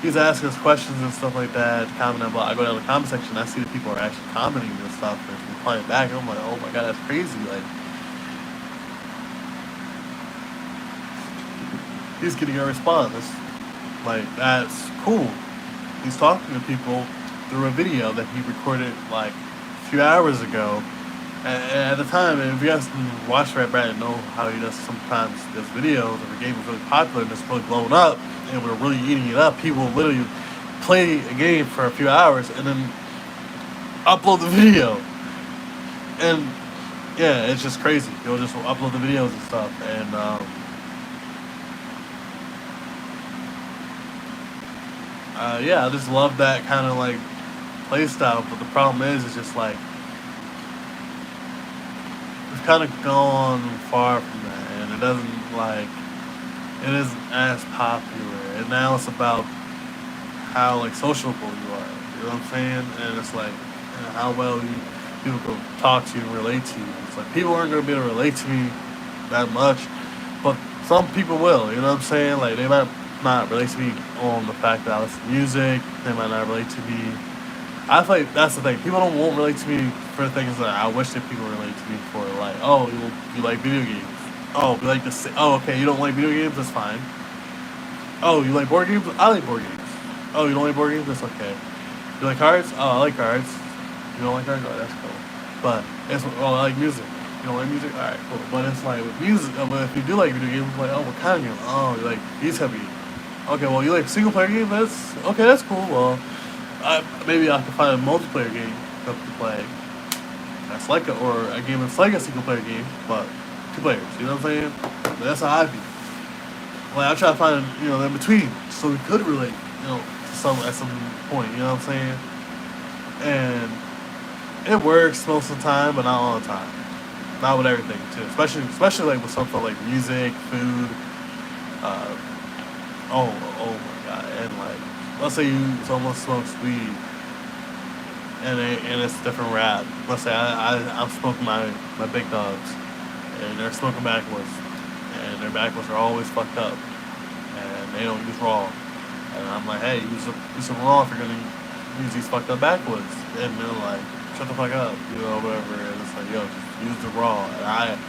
he's asking us questions and stuff like that. Commenting about, I go down the comment section, I see that people are actually commenting and stuff and replying back, and I'm like, oh my god, that's crazy. Like he's getting a response. Like that's cool. He's talking to people through a video that he recorded like a few hours ago. At the time, and if you guys can watch Red Brad and know how he does sometimes does videos, if a game is really popular and it's really blown up, and we're really eating it up, people will literally play a game for a few hours and then upload the video. And yeah, it's just crazy. He'll just upload the videos and stuff. And yeah, I just love that kind of like play style. But the problem is, it's just like it's kind of gone far from that, and it doesn't like it isn't as popular. And now it's about how like sociable you are. You know what I'm saying? And it's like how well people can talk to you and relate to you. It's like people aren't gonna be able to relate to me that much, but some people will. You know what I'm saying? Like they might not relate to me on the fact that I listen to music. They might not relate to me. I feel like that's the thing. People won't relate to me for things that I wish that people relate to me for. Like, oh, you like video games. Oh, you like this. Oh, okay, you don't like video games. That's fine. Oh, you like board games? I like board games. Oh, you don't like board games? That's okay. You like cards? Oh, I like cards. You don't like cards? Oh, that's cool. But I like music. You don't like music? All right, cool. But it's like with music. But if you do like video games, it's like, oh, what kind of game? Oh, you like these heavy. Okay, well, you like single player games? That's okay. That's cool. Well, maybe I can find a multiplayer game to play. That's like or a game that's like a single player game, but 2 players. You know what I'm saying? But that's how I be. Like I try to find in between, so we could relate, to some at some point. You know what I'm saying? And it works most of the time, but not all the time. Not with everything too. Especially like with something like music, food. Uh, oh my god, and like let's say someone smokes weed, and it's different rap. Let's say I'm smoking my big dogs, and they're smoking backwards, and their backwards are always fucked up, and they don't use raw. And I'm like, hey, use some raw if you're gonna use these fucked up backwoods. And they're like, shut the fuck up, whatever. And it's like, yo, just use the raw. And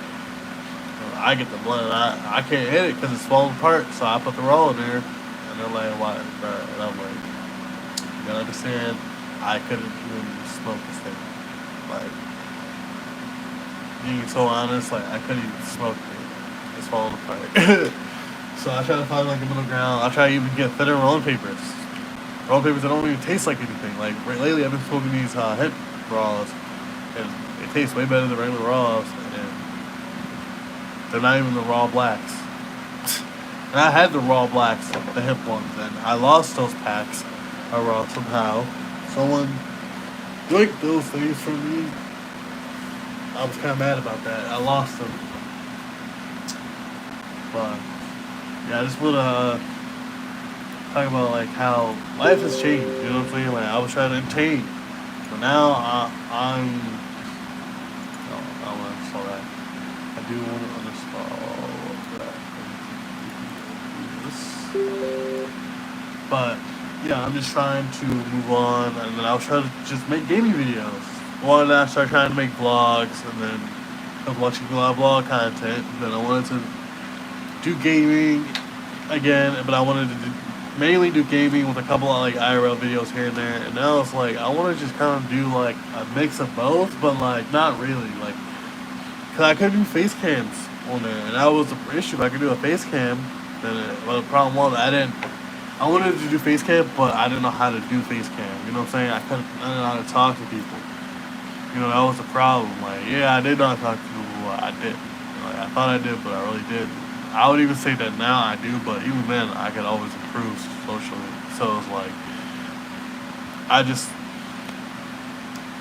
I get the blunt. I can't hit it because it's falling apart. So I put the raw in there, and they're like, why, bro? And I'm like, you gotta understand, I couldn't even smoke this thing. Like, being so honest, like I couldn't even smoke it. It's falling apart. So I try to find like a middle ground. I try to even get thinner rolling papers. Rolling papers that don't even taste like anything. Like lately I've been smoking these hemp raws, and they taste way better than regular raws, and they're not even the raw blacks. And I had the raw blacks, the hemp ones, and I lost those packs of raw somehow. Someone drank those things from me. I was kind of mad about that. I lost them. But yeah, I just wanna talk about like how life has changed. You know what I'm saying? Like I was trying to entertain, but now I want to install that. I do want to uninstall that. But yeah, I'm just trying to move on, and then I was trying to just make gaming videos. One, I started trying to make vlogs, and then I was watching a lot of vlog content. And then I wanted to do gaming again, but I wanted to mainly do gaming with a couple of like IRL videos here and there. And now it's like I want to just kind of do like a mix of both, but like not really, like because I could do face cams on there, and that was the issue. If I could do a face cam, then well, the problem was I didn't. I wanted to do face cam, but I didn't know how to do face cam. You know what I'm saying? I didn't know how to talk to people. You know, that was the problem. Like, yeah, I did not talk to people. I did. Like, I thought I did, but I really did. I would even say that now I do, but even then, I could always improve socially. So it's like, I just,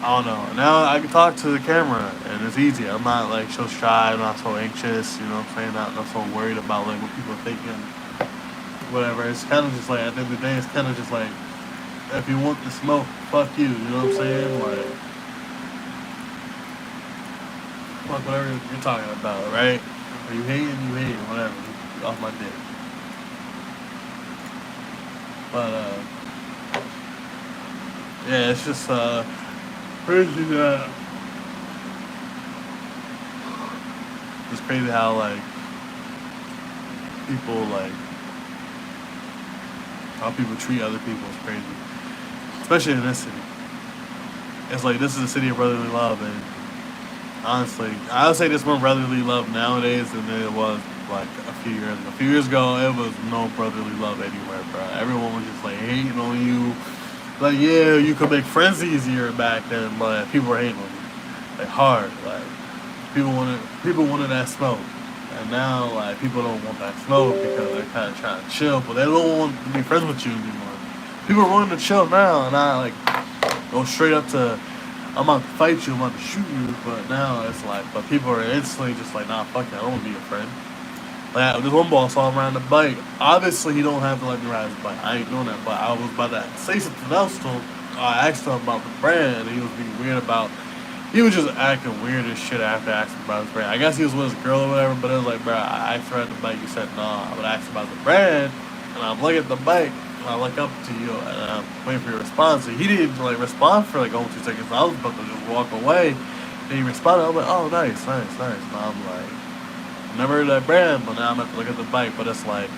I don't know. Now I can talk to the camera, and it's easy. I'm not like so shy. I'm not so anxious. You know what I'm saying? Not so worried about like what people are thinking. Whatever. It's kind of just like at the end of the day, it's kind of just like if you want the smoke, fuck you. You know what I'm saying? Like, fuck whatever you're talking about, right? Are you hating? You hating? Whatever. Off my dick. But yeah, it's just crazy that it's crazy how like people like how people treat other people is crazy, especially in this city. It's like this is a city of brotherly love, and honestly, I would say there's more brotherly love nowadays than there was like a few years ago. A few years ago, it was no brotherly love anywhere, bro. Everyone was just like hating on you. Like, yeah, you could make friends easier back then, but people were hating on you, like hard. Like people wanted that smoke, and now like people don't want that smoke because they're kind of trying to chill, but they don't want to be friends with you anymore. People are wanting to chill now, and I like go straight up to I'm about to fight you, I'm about to shoot you, but now it's like, but people are instantly just like, nah, fuck that, I don't want to be your friend. Like, this one boy saw him riding the bike. Obviously, he don't have to let me ride his bike. I ain't doing that, but I was about to say something else to him. I asked him about the brand, and he was being weird about, he was just acting weird as shit after asking about his brand. I guess he was with his girl or whatever, but it was like, bro, I asked her at the bike, you said, nah, I would ask about the brand, and I'm looking at the bike, and I look up to you, and I'm waiting for your response. And he didn't like respond for like only 2 seconds. I was about to just walk away. And he responded. I was like, oh, nice. And I'm like, never heard of that brand, but now I'm have to look at the bike. But it's like,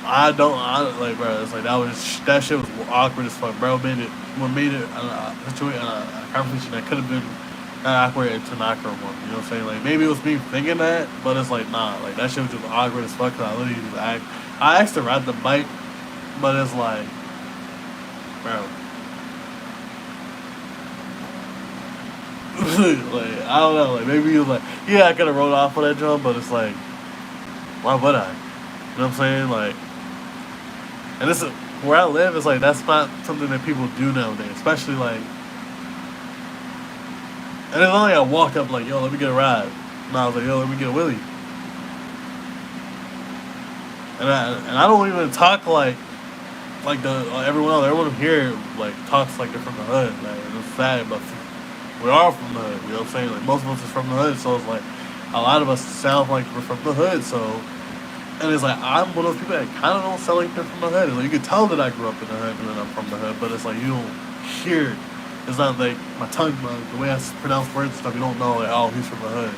I don't like, bro. It's like that shit was awkward as fuck, bro. What made it a conversation that could have been awkward into an awkward one. You know what I'm saying? Like maybe it was me thinking that, but it's like nah. Like that shit was just awkward as fuck. Cause I literally just I asked to ride the bike, but it's like, bro. Like I don't know. Like maybe he was like, yeah, I could have rolled off on that jump, but it's like, why would I? You know what I'm saying? Like, and this is where I live. It's like that's not something that people do nowadays, especially like. And it's not like I walked up like, yo, let me get a ride. And I was like, yo, let me get a Willie. And I don't even talk like everyone else. Everyone here like talks like they're from the hood. Like it's sad, but we are from the hood. You know what I'm saying? Like most of us is from the hood, so it's like a lot of us sound like we're from the hood. So, and it's like I'm one of those people that kind of don't sound like they're from the hood. It's like you can tell that I grew up in the hood and that I'm from the hood, but it's like you don't hear it. It's not like my tongue, the way I pronounce words and stuff. You don't know like, oh, he's from the hood.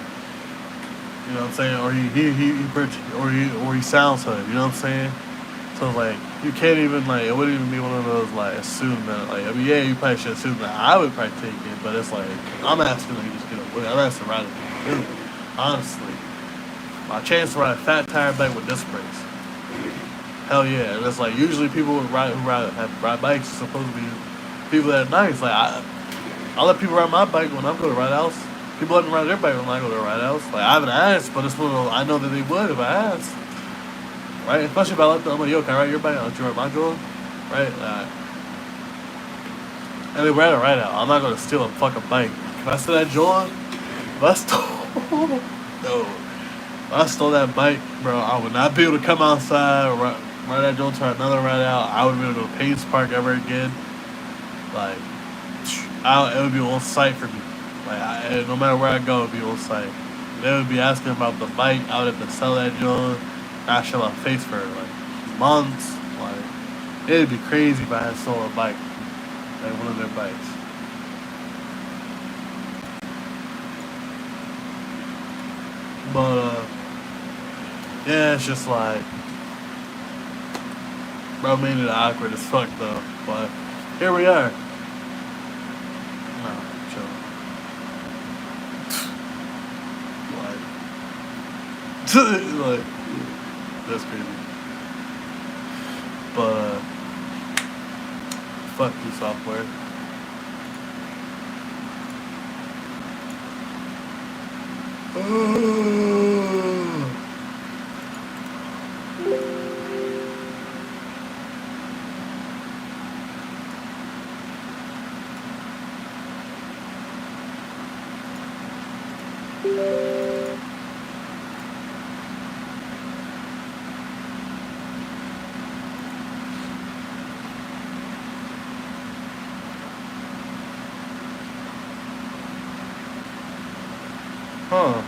You know what I'm saying? Or he sounds hood. You know what I'm saying? So like you can't even like it wouldn't even be one of those like assume that like I mean yeah you probably should assume that I would probably take it, but it's like I'm asking like just get away. I'm asking to ride it. Honestly, my chance to ride a fat tire bike with disc brakes. Hell yeah! And it's like usually people who ride bikes are supposed to be people that are nice. Like I let people ride my bike when I'm going to ride house. People let me ride their bike when I go to ride house. Like I haven't asked, but it's one of those, I know that they would if I asked. Right? Especially if I let them, I'm like, yo, can I ride your bike? I'll let you ride my joint. Right? And they ride a ride out. I'm not going to steal a fucking bike. Can I steal that joint? If I stole... No. If I stole that bike, bro, I would not be able to come outside or ride that joint to another ride out. I wouldn't be able to go to Pace Park ever again. Like, it would be on site for me. Like, no matter where I go, it would be on site. They would be asking about the bike. I would have to sell that joint. I show my face for like months. Like, it'd be crazy if I had sold a bike, like one of their bikes. But yeah, it's just like, bro, made it awkward as fuck though. But here we are. No, chill. Like, that's crazy. But fuck you, software. Huh.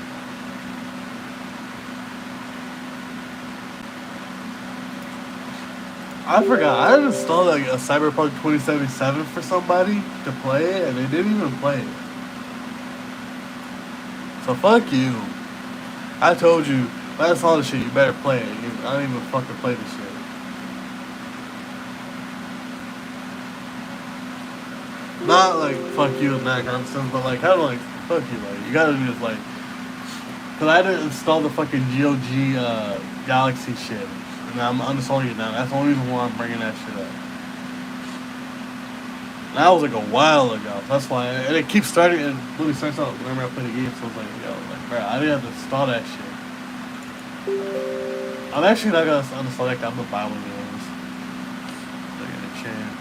I forgot. I had installed like a Cyberpunk 2077 for somebody to play it, and they didn't even play it. So fuck you. I told you, if I install this shit, you better play it. I don't even fucking play this shit. Not like fuck you and that kind of stuff, but like kind of like fuck you. Like you gotta just like, cause I didn't install the fucking GOG Galaxy shit, and I'm uninstalling it now. That's the only reason why I'm bringing that shit up. That was like a while ago. That's why, and it keeps starting. And literally starts out whenever I play the game. So I was like, yo, like, bro, I didn't have to install that shit. I'm actually not gonna uninstall that. I'm gonna buy one of those. If I get a chance.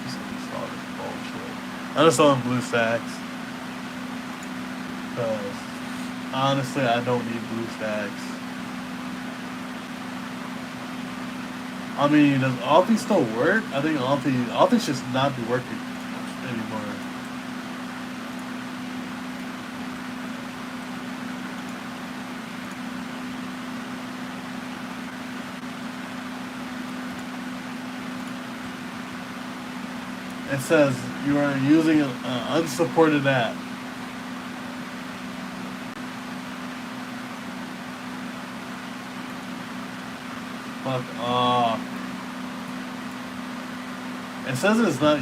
Just uninstall this bullshit. I just saw in BlueStacks. Cause honestly, I don't need BlueStacks. I mean, does Alti still work? I think Alti should not be working anymore. It says you are using an unsupported app. Fuck off. It says it's not,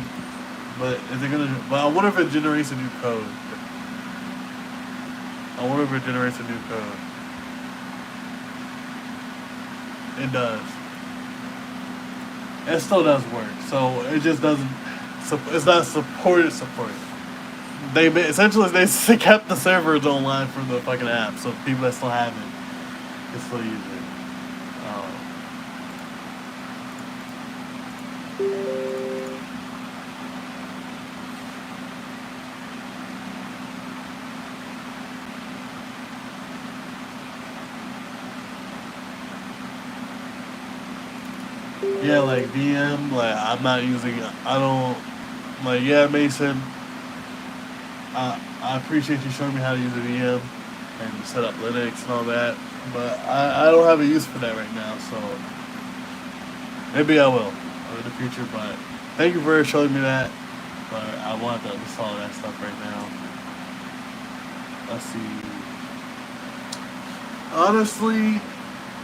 but is it gonna? But I wonder if it generates a new code. I wonder if it generates a new code. It does. It still does work. So it just doesn't. It's not supported. They essentially they kept the servers online for the fucking app, so people that still have it can still use it. Yeah, like VM, like I'm not using. I don't like. Yeah, Mason. I appreciate you showing me how to use a VM and set up Linux and all that, but I don't have a use for that right now. So maybe I will in the future. But thank you for showing me that. But I want to install that stuff right now. Let's see. Honestly,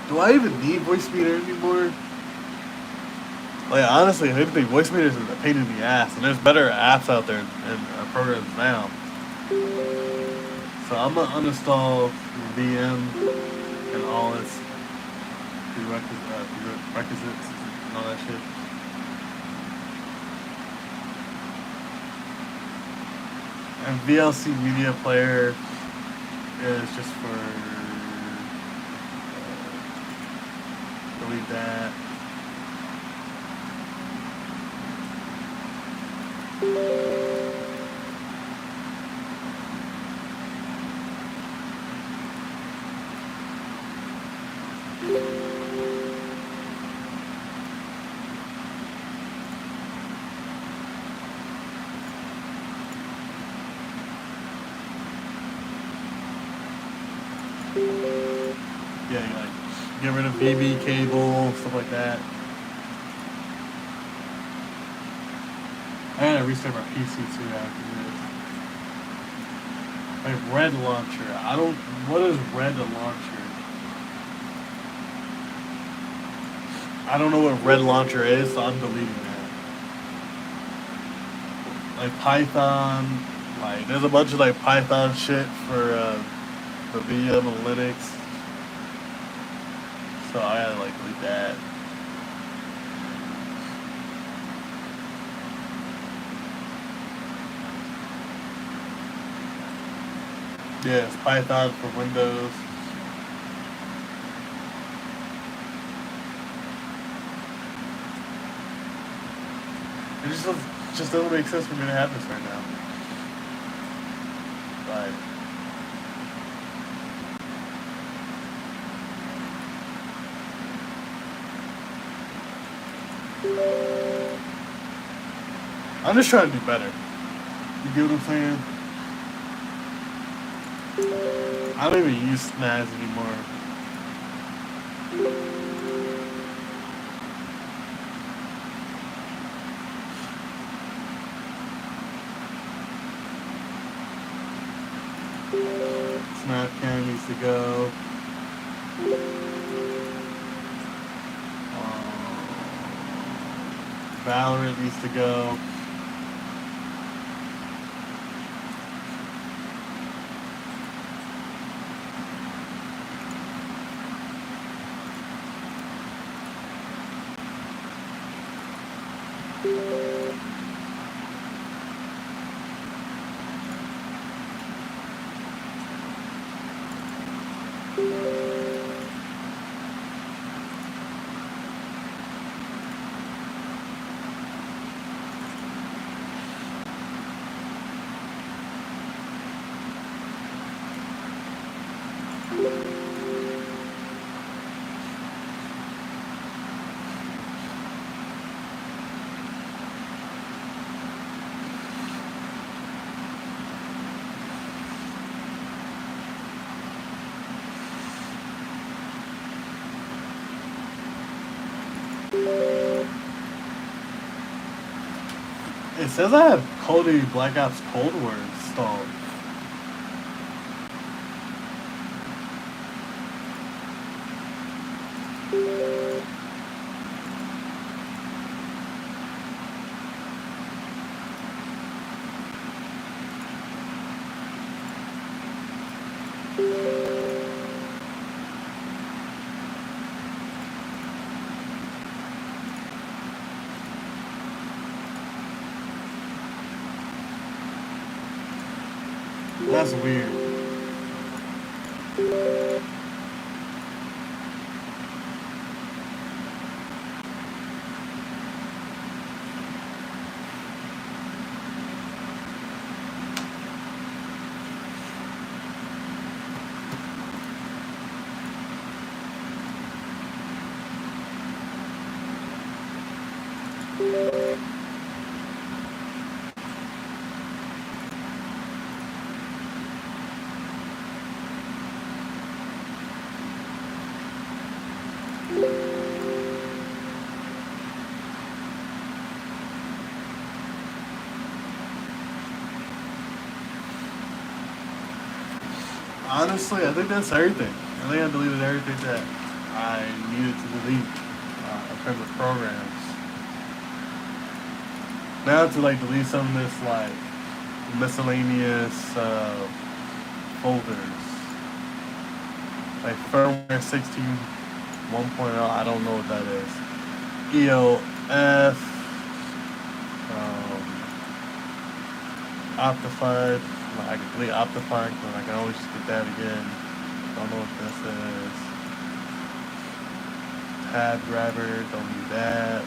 do I even need voice meter anymore? Like honestly, if anything, voice meters is a pain in the ass, and there's better apps out there and programs now. So I'm gonna uninstall VM and all its prerequisites and all that shit. And VLC media player is just for delete that. Yeah, like get rid of BB cable, stuff like that. I gotta restart my PC too after this. Like red launcher. I don't. What is red launcher? I don't know what red launcher is, so I'm deleting that. Like Python. Like there's a bunch of like Python shit for VM and Linux. So I gotta like delete that. Yeah, it's Python for Windows. It just doesn't make sense for me to have this right now. Like, I'm just trying to do better. You get what I'm saying? I don't even use SNAS anymore. Snapcam needs to go. Valorant needs to go. It says I have Call of Duty Black Ops Cold War installed. That's weird. Honestly, I think that's everything. I think I deleted everything that I needed to delete in terms of programs. Now to like delete some of this like miscellaneous folders. Like firmware 16 1.0, I don't know what that is. EOF, Optifine. Like, I can delete Optifine, but I can always just get that again. Don't know what this is. Tab grabber, don't need that.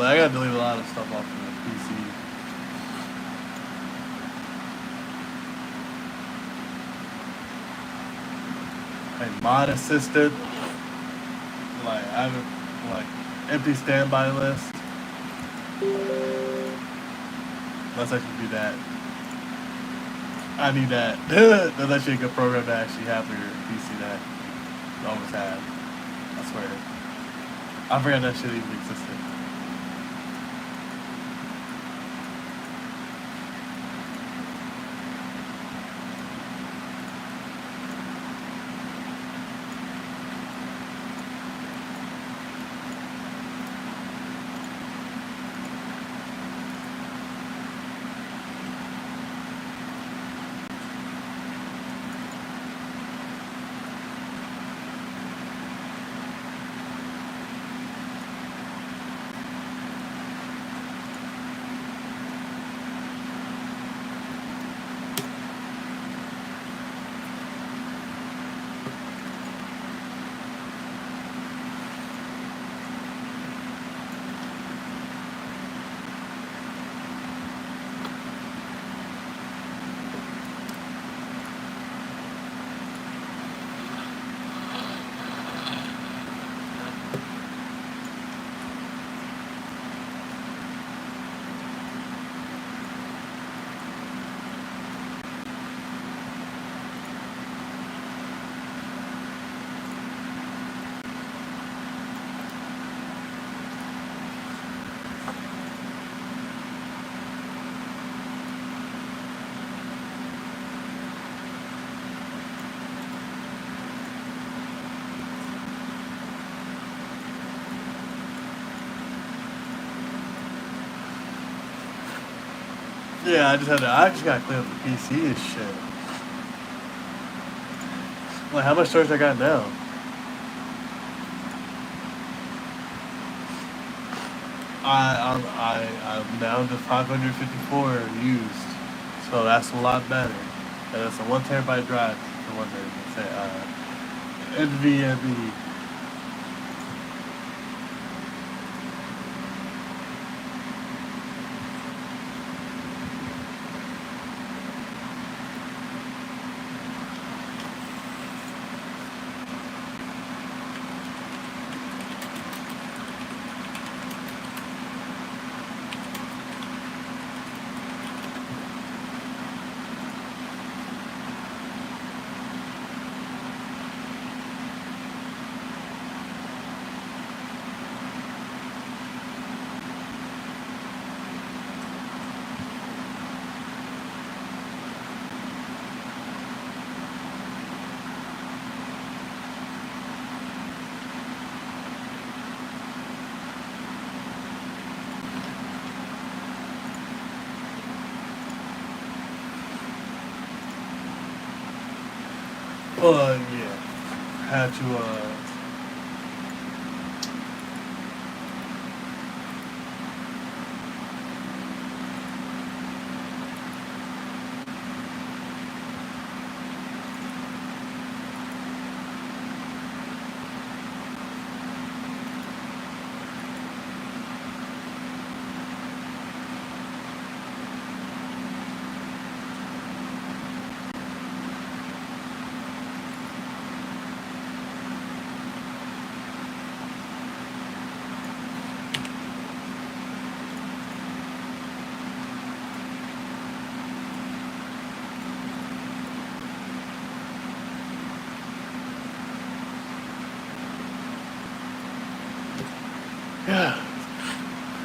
I gotta delete a lot of stuff off of the PC. Like mod assisted. Like I have a empty standby list. Let's actually do that. I need that. That's actually a good program to actually have for your PC that you always have. I swear. I forgot that shit even existed. Yeah, I just gotta clean up the PC and shit. Like, how much storage I got now? I'm down to 554 used, so that's a lot better. And it's a 1 terabyte drive for one day. Say NVMe. Yeah. Had to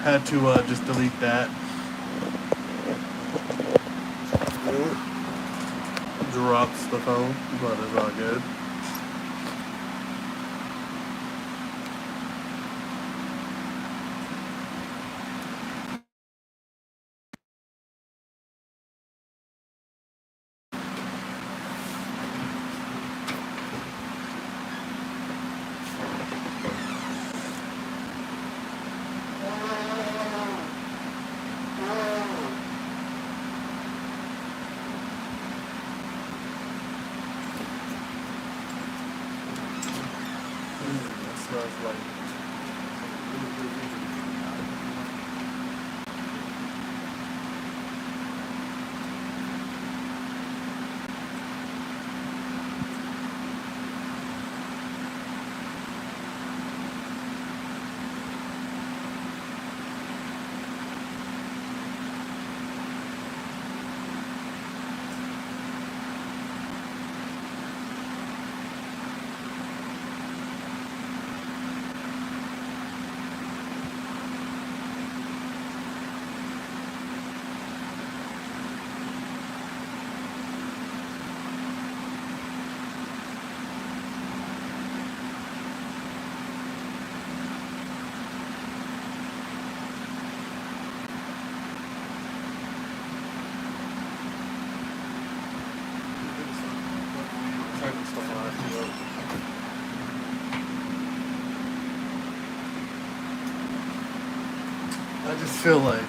had to just delete that. Drops the phone, but it's all good. That smells like. I just feel like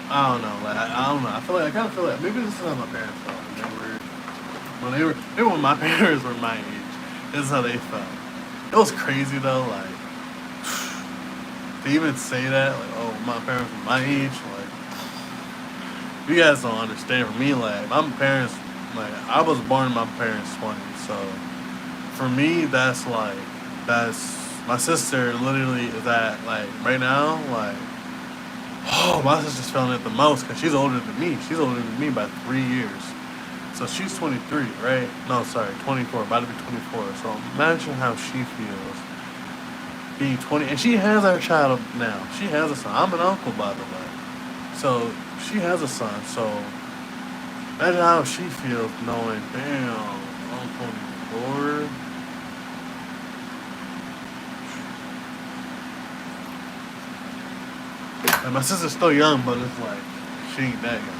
I don't know, I don't know. I kind of feel like maybe this is how my parents felt when my parents were my age. This is how they felt. It was crazy though, like to even say that, like, oh, my parents were my age, like you guys don't understand. For me, like my parents, like I was born in my parents' 20s, so for me that's my sister literally is at like right now, like oh, my sister's feeling it the most because she's older than me. She's older than me by 3 years. So she's 23, right? No, sorry, 24. About to be 24. So imagine how she feels being 20. And she has her child now. She has a son. I'm an uncle, by the way. So she has a son. So imagine how she feels knowing, damn, I'm 24. And my sister's still young, but it's like, she ain't that young.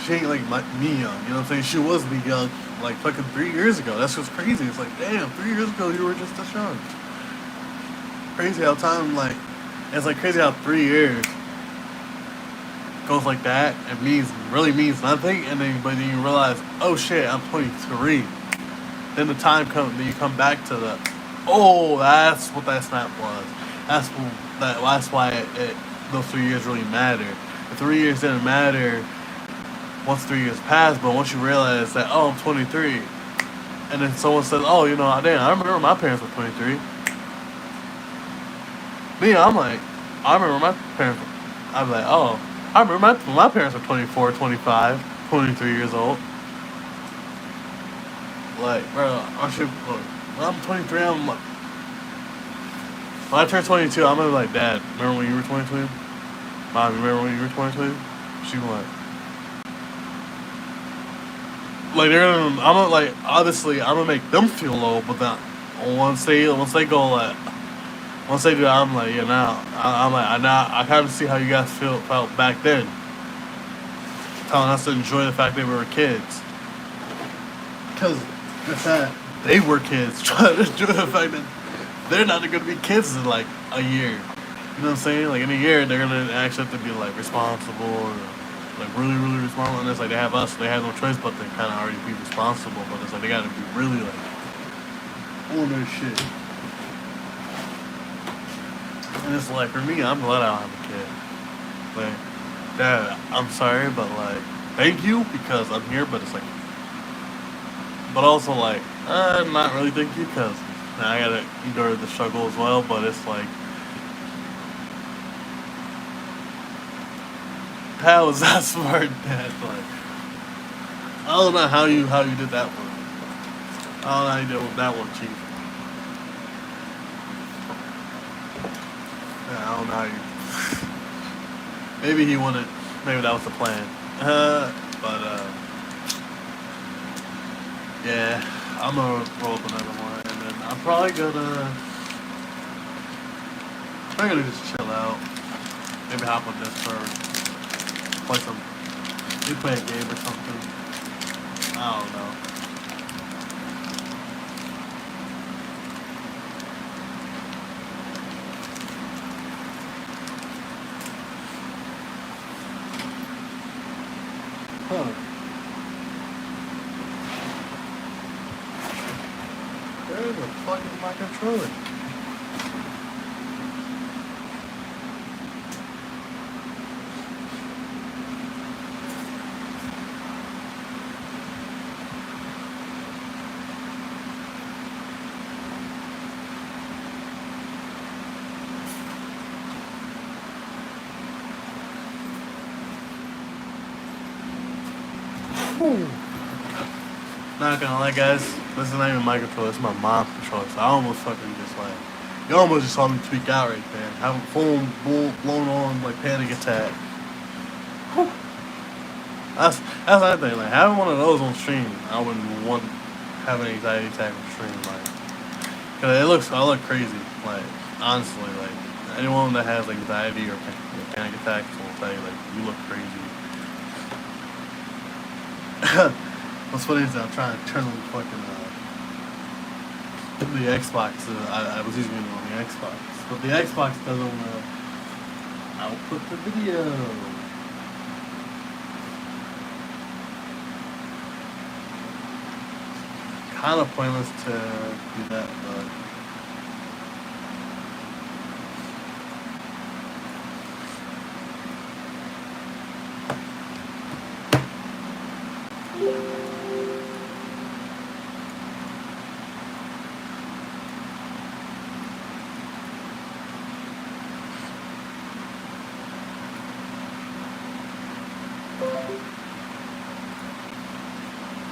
She ain't like me young, you know what I'm saying? She was me young like fucking 3 years ago. That's what's crazy. It's like, damn, 3 years ago you were just this young. Crazy how time, like, it's like crazy how 3 years goes like that and really means nothing. And then, but then you realize, oh shit, I'm 23. Then the time comes, then you come back to oh, that's what that snap was. That's why those 3 years really matter. The 3 years didn't matter once 3 years passed, but once you realize that, oh, I'm 23, and then someone says, oh, you know, damn, I remember my parents were 23. Me, I'm like, I remember my parents. I'm like, oh, I remember my parents were 24, 25, 23 years old. Like, bro, when I'm 23, I'm like, when I turned 22, I'm gonna be like, Dad, remember when you were 22? Mom, remember when you were 22? She went, like I'm gonna like obviously I'm gonna make them feel low, but then once they go like once they do that, I'm like, yeah, now I'm like I kind of see how you guys felt back then, telling us to enjoy the fact that we were kids, because the fact they were kids, trying to enjoy the fact that they're not gonna be kids in like a year. You know what I'm saying? Like in a year, they're gonna actually have to be like responsible or like really, really responsible. And it's like they have us, they have no choice but to kind of already be responsible. But it's like they gotta be really like on their shit. And it's like for me, I'm glad I don't have a kid. Like, Dad, I'm sorry, but like, thank you because I'm here. But it's like, but also like, not really thank you because I gotta endure the struggle as well. But it's like, how is that smart, Dad? Like, I don't know how you did that one. I don't know how you did with that one, Chief. Yeah, I don't know how you. Maybe he wanted. Maybe that was the plan. But yeah, I'm gonna roll up another one, and then I'm probably gonna just chill out. Maybe hop on Discord, play some, maybe play a game or something. I don't know. Huh? Where the fuck is my controller? Whew. Not gonna lie, guys. This is not even my controller. It's my mom's controller. So I almost fucking just like, you almost just saw me tweak out right there. Have a phone blown on like panic attack. Whew. That's the thing. Like having one of those on stream, I wouldn't want have an anxiety attack on stream. Like, cause I look crazy. Like honestly, like anyone that has anxiety or panic attacks will tell you like you look crazy. What's funny is that I'm trying to turn on the fucking the Xbox. I was using it on the Xbox, but the Xbox doesn't output the video. Kind of pointless to do that, but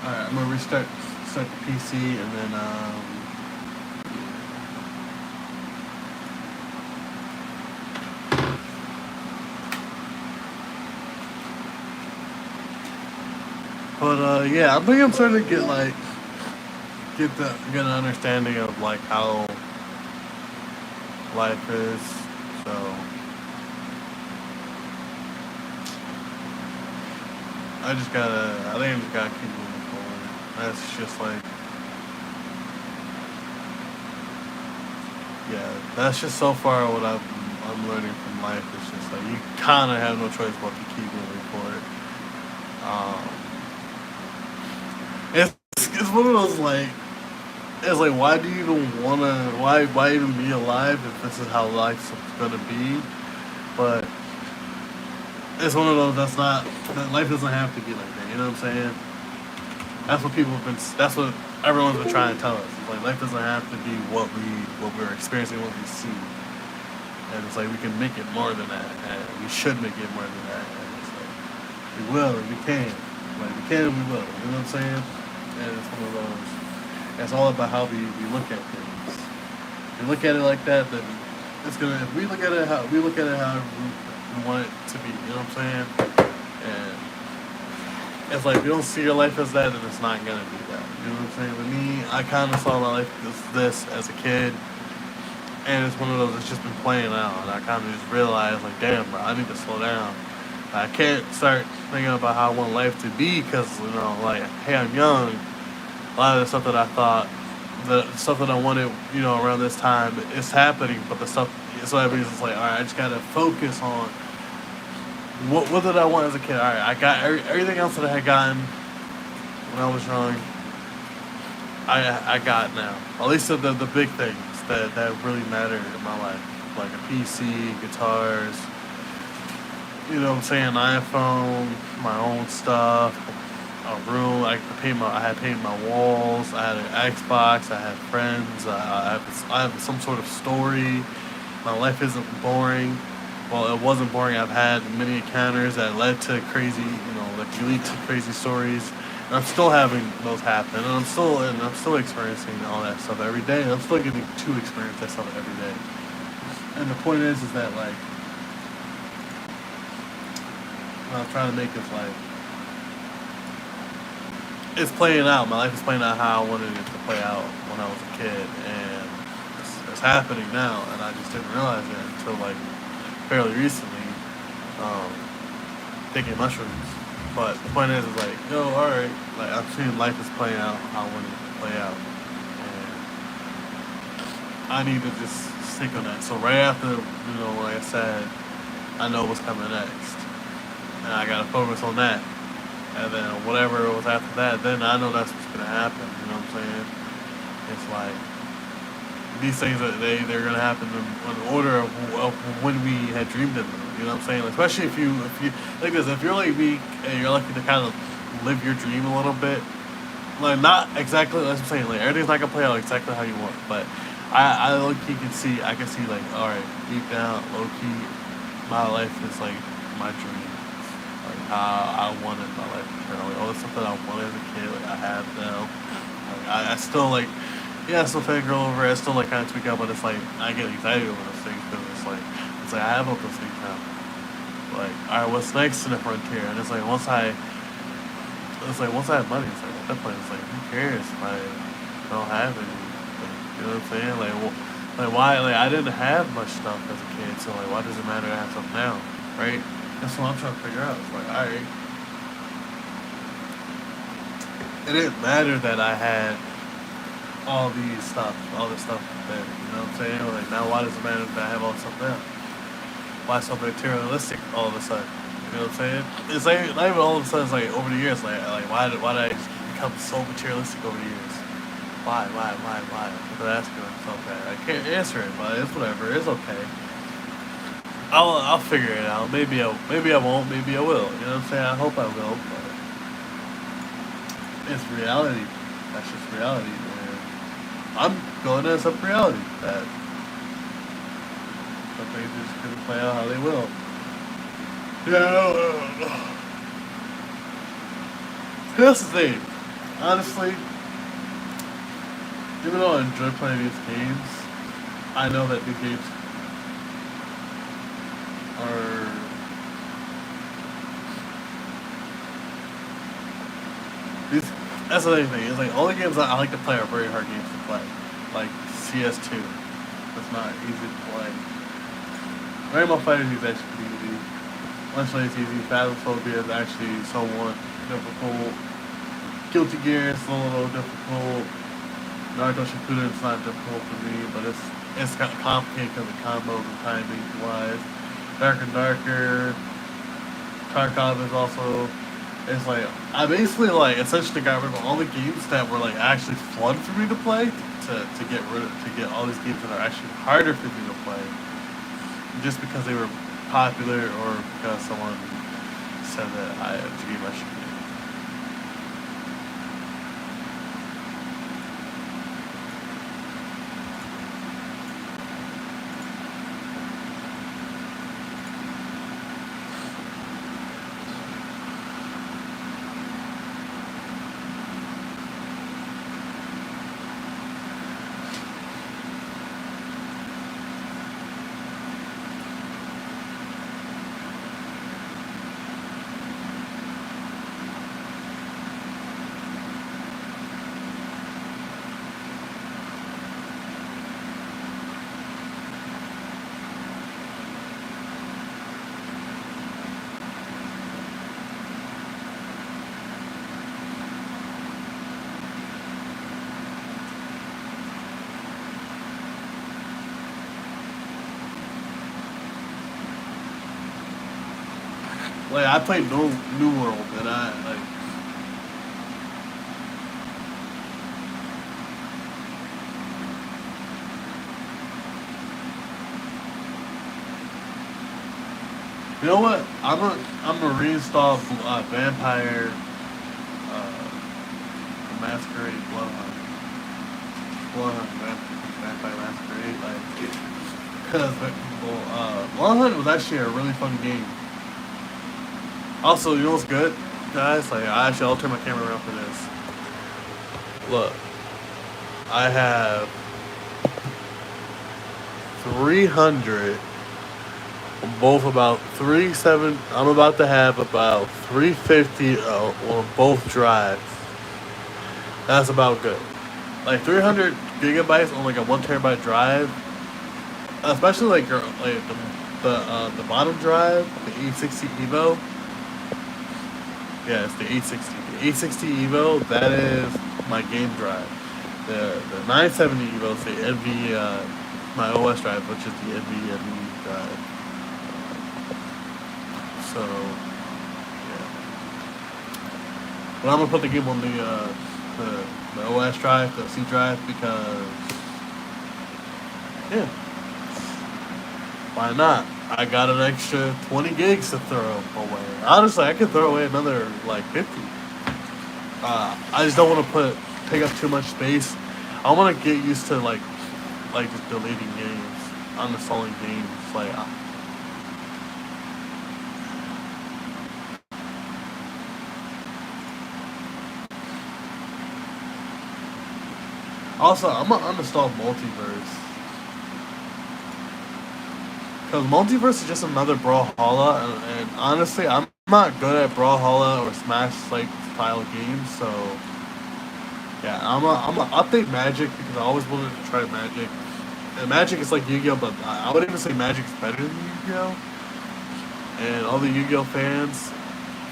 alright, I'm gonna start the PC and then yeah, I think I'm starting to get an understanding of like how life is. So I think I just gotta keep moving forward. That's just like, yeah, that's just so far what I'm learning from life. It's just like you kind of have no choice but to keep moving forward. Um, it's one of those like, it's like why do you even wanna why even be alive if this is how life's gonna be? But it's one of those that life doesn't have to be like that. You know what I'm saying? That's what everyone's been trying to tell us. It's like life doesn't have to be what we're experiencing, what we see. And it's like we can make it more than that, and we should make it more than that. And it's like we will, and we can. Like we can, and we will. You know what I'm saying? And it's one of those. It's all about how we look at things. If we look at it like that, then it's gonna. If we look at it how we want it to be. You know what I'm saying? And it's like if you don't see your life as that, then it's not gonna be that. You know what I'm saying? With me, I kind of saw my life as this as a kid, and it's one of those that's just been playing out. And I kind of just realized, like, damn, bro, I need to slow down. I can't start thinking about how I want life to be because, you know, like, hey, I'm young. A lot of the stuff that I thought, the stuff that I wanted, you know, around this time, it's happening. But the stuff, so that means it's like, all right, I just gotta focus on what did I want as a kid. All right, I got everything else that I had gotten when I was young. I got now. At least the big things that really matter in my life, like a PC, guitars, you know what I'm saying, iPhone, my own stuff, a room. I had painted my walls. I had an Xbox. I had friends. I have some sort of story. My life isn't boring. Well, it wasn't boring. I've had many encounters that led to crazy, you know, that lead to crazy stories. I'm still having those happen, and I'm still experiencing all that stuff every day. And I'm still getting to experience that stuff every day. And the point is that like what I'm trying to make is like it's playing out. My life is playing out how I wanted it to play out when I was a kid, and it's happening now. And I just didn't realize it until like fairly recently, um, taking mushrooms. But the point is like, yo, all right, like I'm seeing life is playing out how I wanted it to play out, and I need to just stick on that. So right after, like I said, I know what's coming next, and I gotta focus on that. And then whatever was after that, then I know that's what's gonna happen. You know what I'm saying? It's like these things that they're gonna happen in order of when we had dreamed of them. You know what I'm saying? Like, especially if you like this, if you're like me and you're lucky to kind of live your dream a little bit, like not exactly. That's what I'm saying. Like everything's not gonna play out exactly how you want, but I low key I can see like, all right, deep down, low key, my life is like my dream, like how I wanted my life to turn out. Like all the stuff that I wanted as a kid, like I have now. Like I still like, yeah, I still fangirl over it. I still like kind of tweak out, but it's like I get excited over those things because it's like I have all those things now. Like, all right, what's next in the frontier? And once I have money, it's like at that point, it's like who cares if I don't have any? Like, you know what I'm saying? Like, well, like why? Like I didn't have much stuff as a kid, so like why does it matter to have something now, right? That's what I'm trying to figure out. It's like, all right, it didn't matter that I had all this stuff there. You know what I'm saying? Like now, why does it matter that I have all this stuff now? Why so materialistic all of a sudden? You know what I'm saying? It's like not even all of a sudden. It's like over the years, like why did I just become so materialistic over the years? Why? I'm asking myself that. I can't answer it, but it's whatever. It's okay. I'll figure it out. Maybe I won't. Maybe I will. You know what I'm saying? I hope I will. But it's reality. That's just reality. And I'm going to accept reality that some things just gonna play out how they will. Yeah. Here's the thing. Honestly, even though I enjoy playing these games, I know that these games are these. That's the other thing. It's like all the games I like to play are very hard games to play. Like CS2, that's not easy to play. Rainbow Fighter is actually pretty easy. Let's play it's easy. Phasmophobia is actually somewhat difficult. Guilty Gear is a little difficult. Naruto Shippuden is not difficult for me, but it's kind of complicated because of combos and timing wise. Darker and Darker. Tarkov is also. It's like I basically like essentially got rid of all the games that were like actually fun for me to play to get all these games that are actually harder for me to play just because they were popular or because someone said that it's a game I should play. Like I played no New World and I like you know what? I'm a reinstall Vampire Masquerade Bloodhunt Vampire Masquerade like because Bloodhunt was actually a really fun game. Also, you know what's good? guys, like I'll turn my camera around for this. Look, I have 300. Both about 37. I'm about to have about 350 on both drives. That's about good. Like 300 gigabytes on like a 1 terabyte drive, especially like the bottom drive, the 860 Evo. Yeah, it's the 860. The 860 Evo, that is my game drive. The 970 Evo is the my OS drive, which is the NVMe drive. So, yeah. But I'm gonna put the game on the OS drive, the C drive, because yeah, why not? I got an extra 20 gigs to throw away. Honestly, I could throw away another like 50. I just don't want to take up too much space. I want to get used to like just deleting games, uninstalling games. Like also, I'm gonna uninstall Multiverse. Because Multiverse is just another Brawlhalla, and honestly, I'm not good at Brawlhalla or Smash like style games, so yeah, I'm gonna update Magic because I always wanted to try Magic. And Magic is like Yu-Gi-Oh, but I would even say Magic's better than Yu-Gi-Oh. And all the Yu-Gi-Oh fans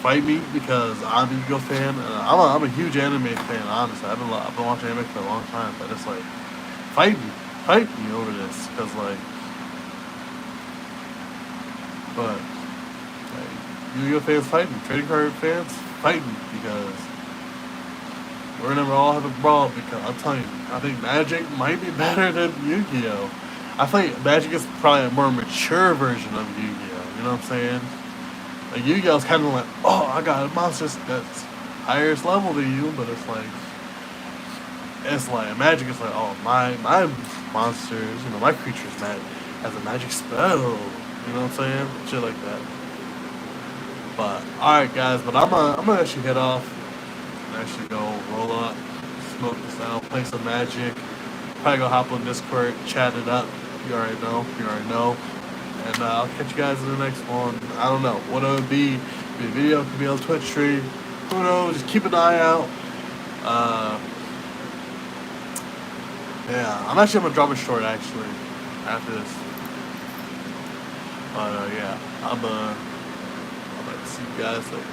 fight me because I'm a Yu-Gi-Oh fan. I'm a huge anime fan, honestly. I've been watching anime for a long time, but it's like fight me over this because like. But like, Yu-Gi-Oh fans fighting, trading card fans fighting because we're gonna all have a brawl. Because I'm telling you, I think Magic might be better than Yu-Gi-Oh. I think Magic is probably a more mature version of Yu-Gi-Oh. You know what I'm saying? Like Yu-Gi-Oh is kind of like, oh, I got a monster that's highest level than you, but it's like Magic is like, oh, my monsters, my creatures that has a magic spell. You know what I'm saying? Shit like that. But alright guys, but I'm gonna actually head off and actually go roll up, smoke this out, play some Magic, probably go hop on Discord, chat it up. You already know. And I'll catch you guys in the next one. I don't know what it would be. Could be a video, could be a Twitch stream. Who knows? Just keep an eye out. Uh, yeah, I'm actually gonna drop a short actually after this. But yeah, I'm gonna see you guys later.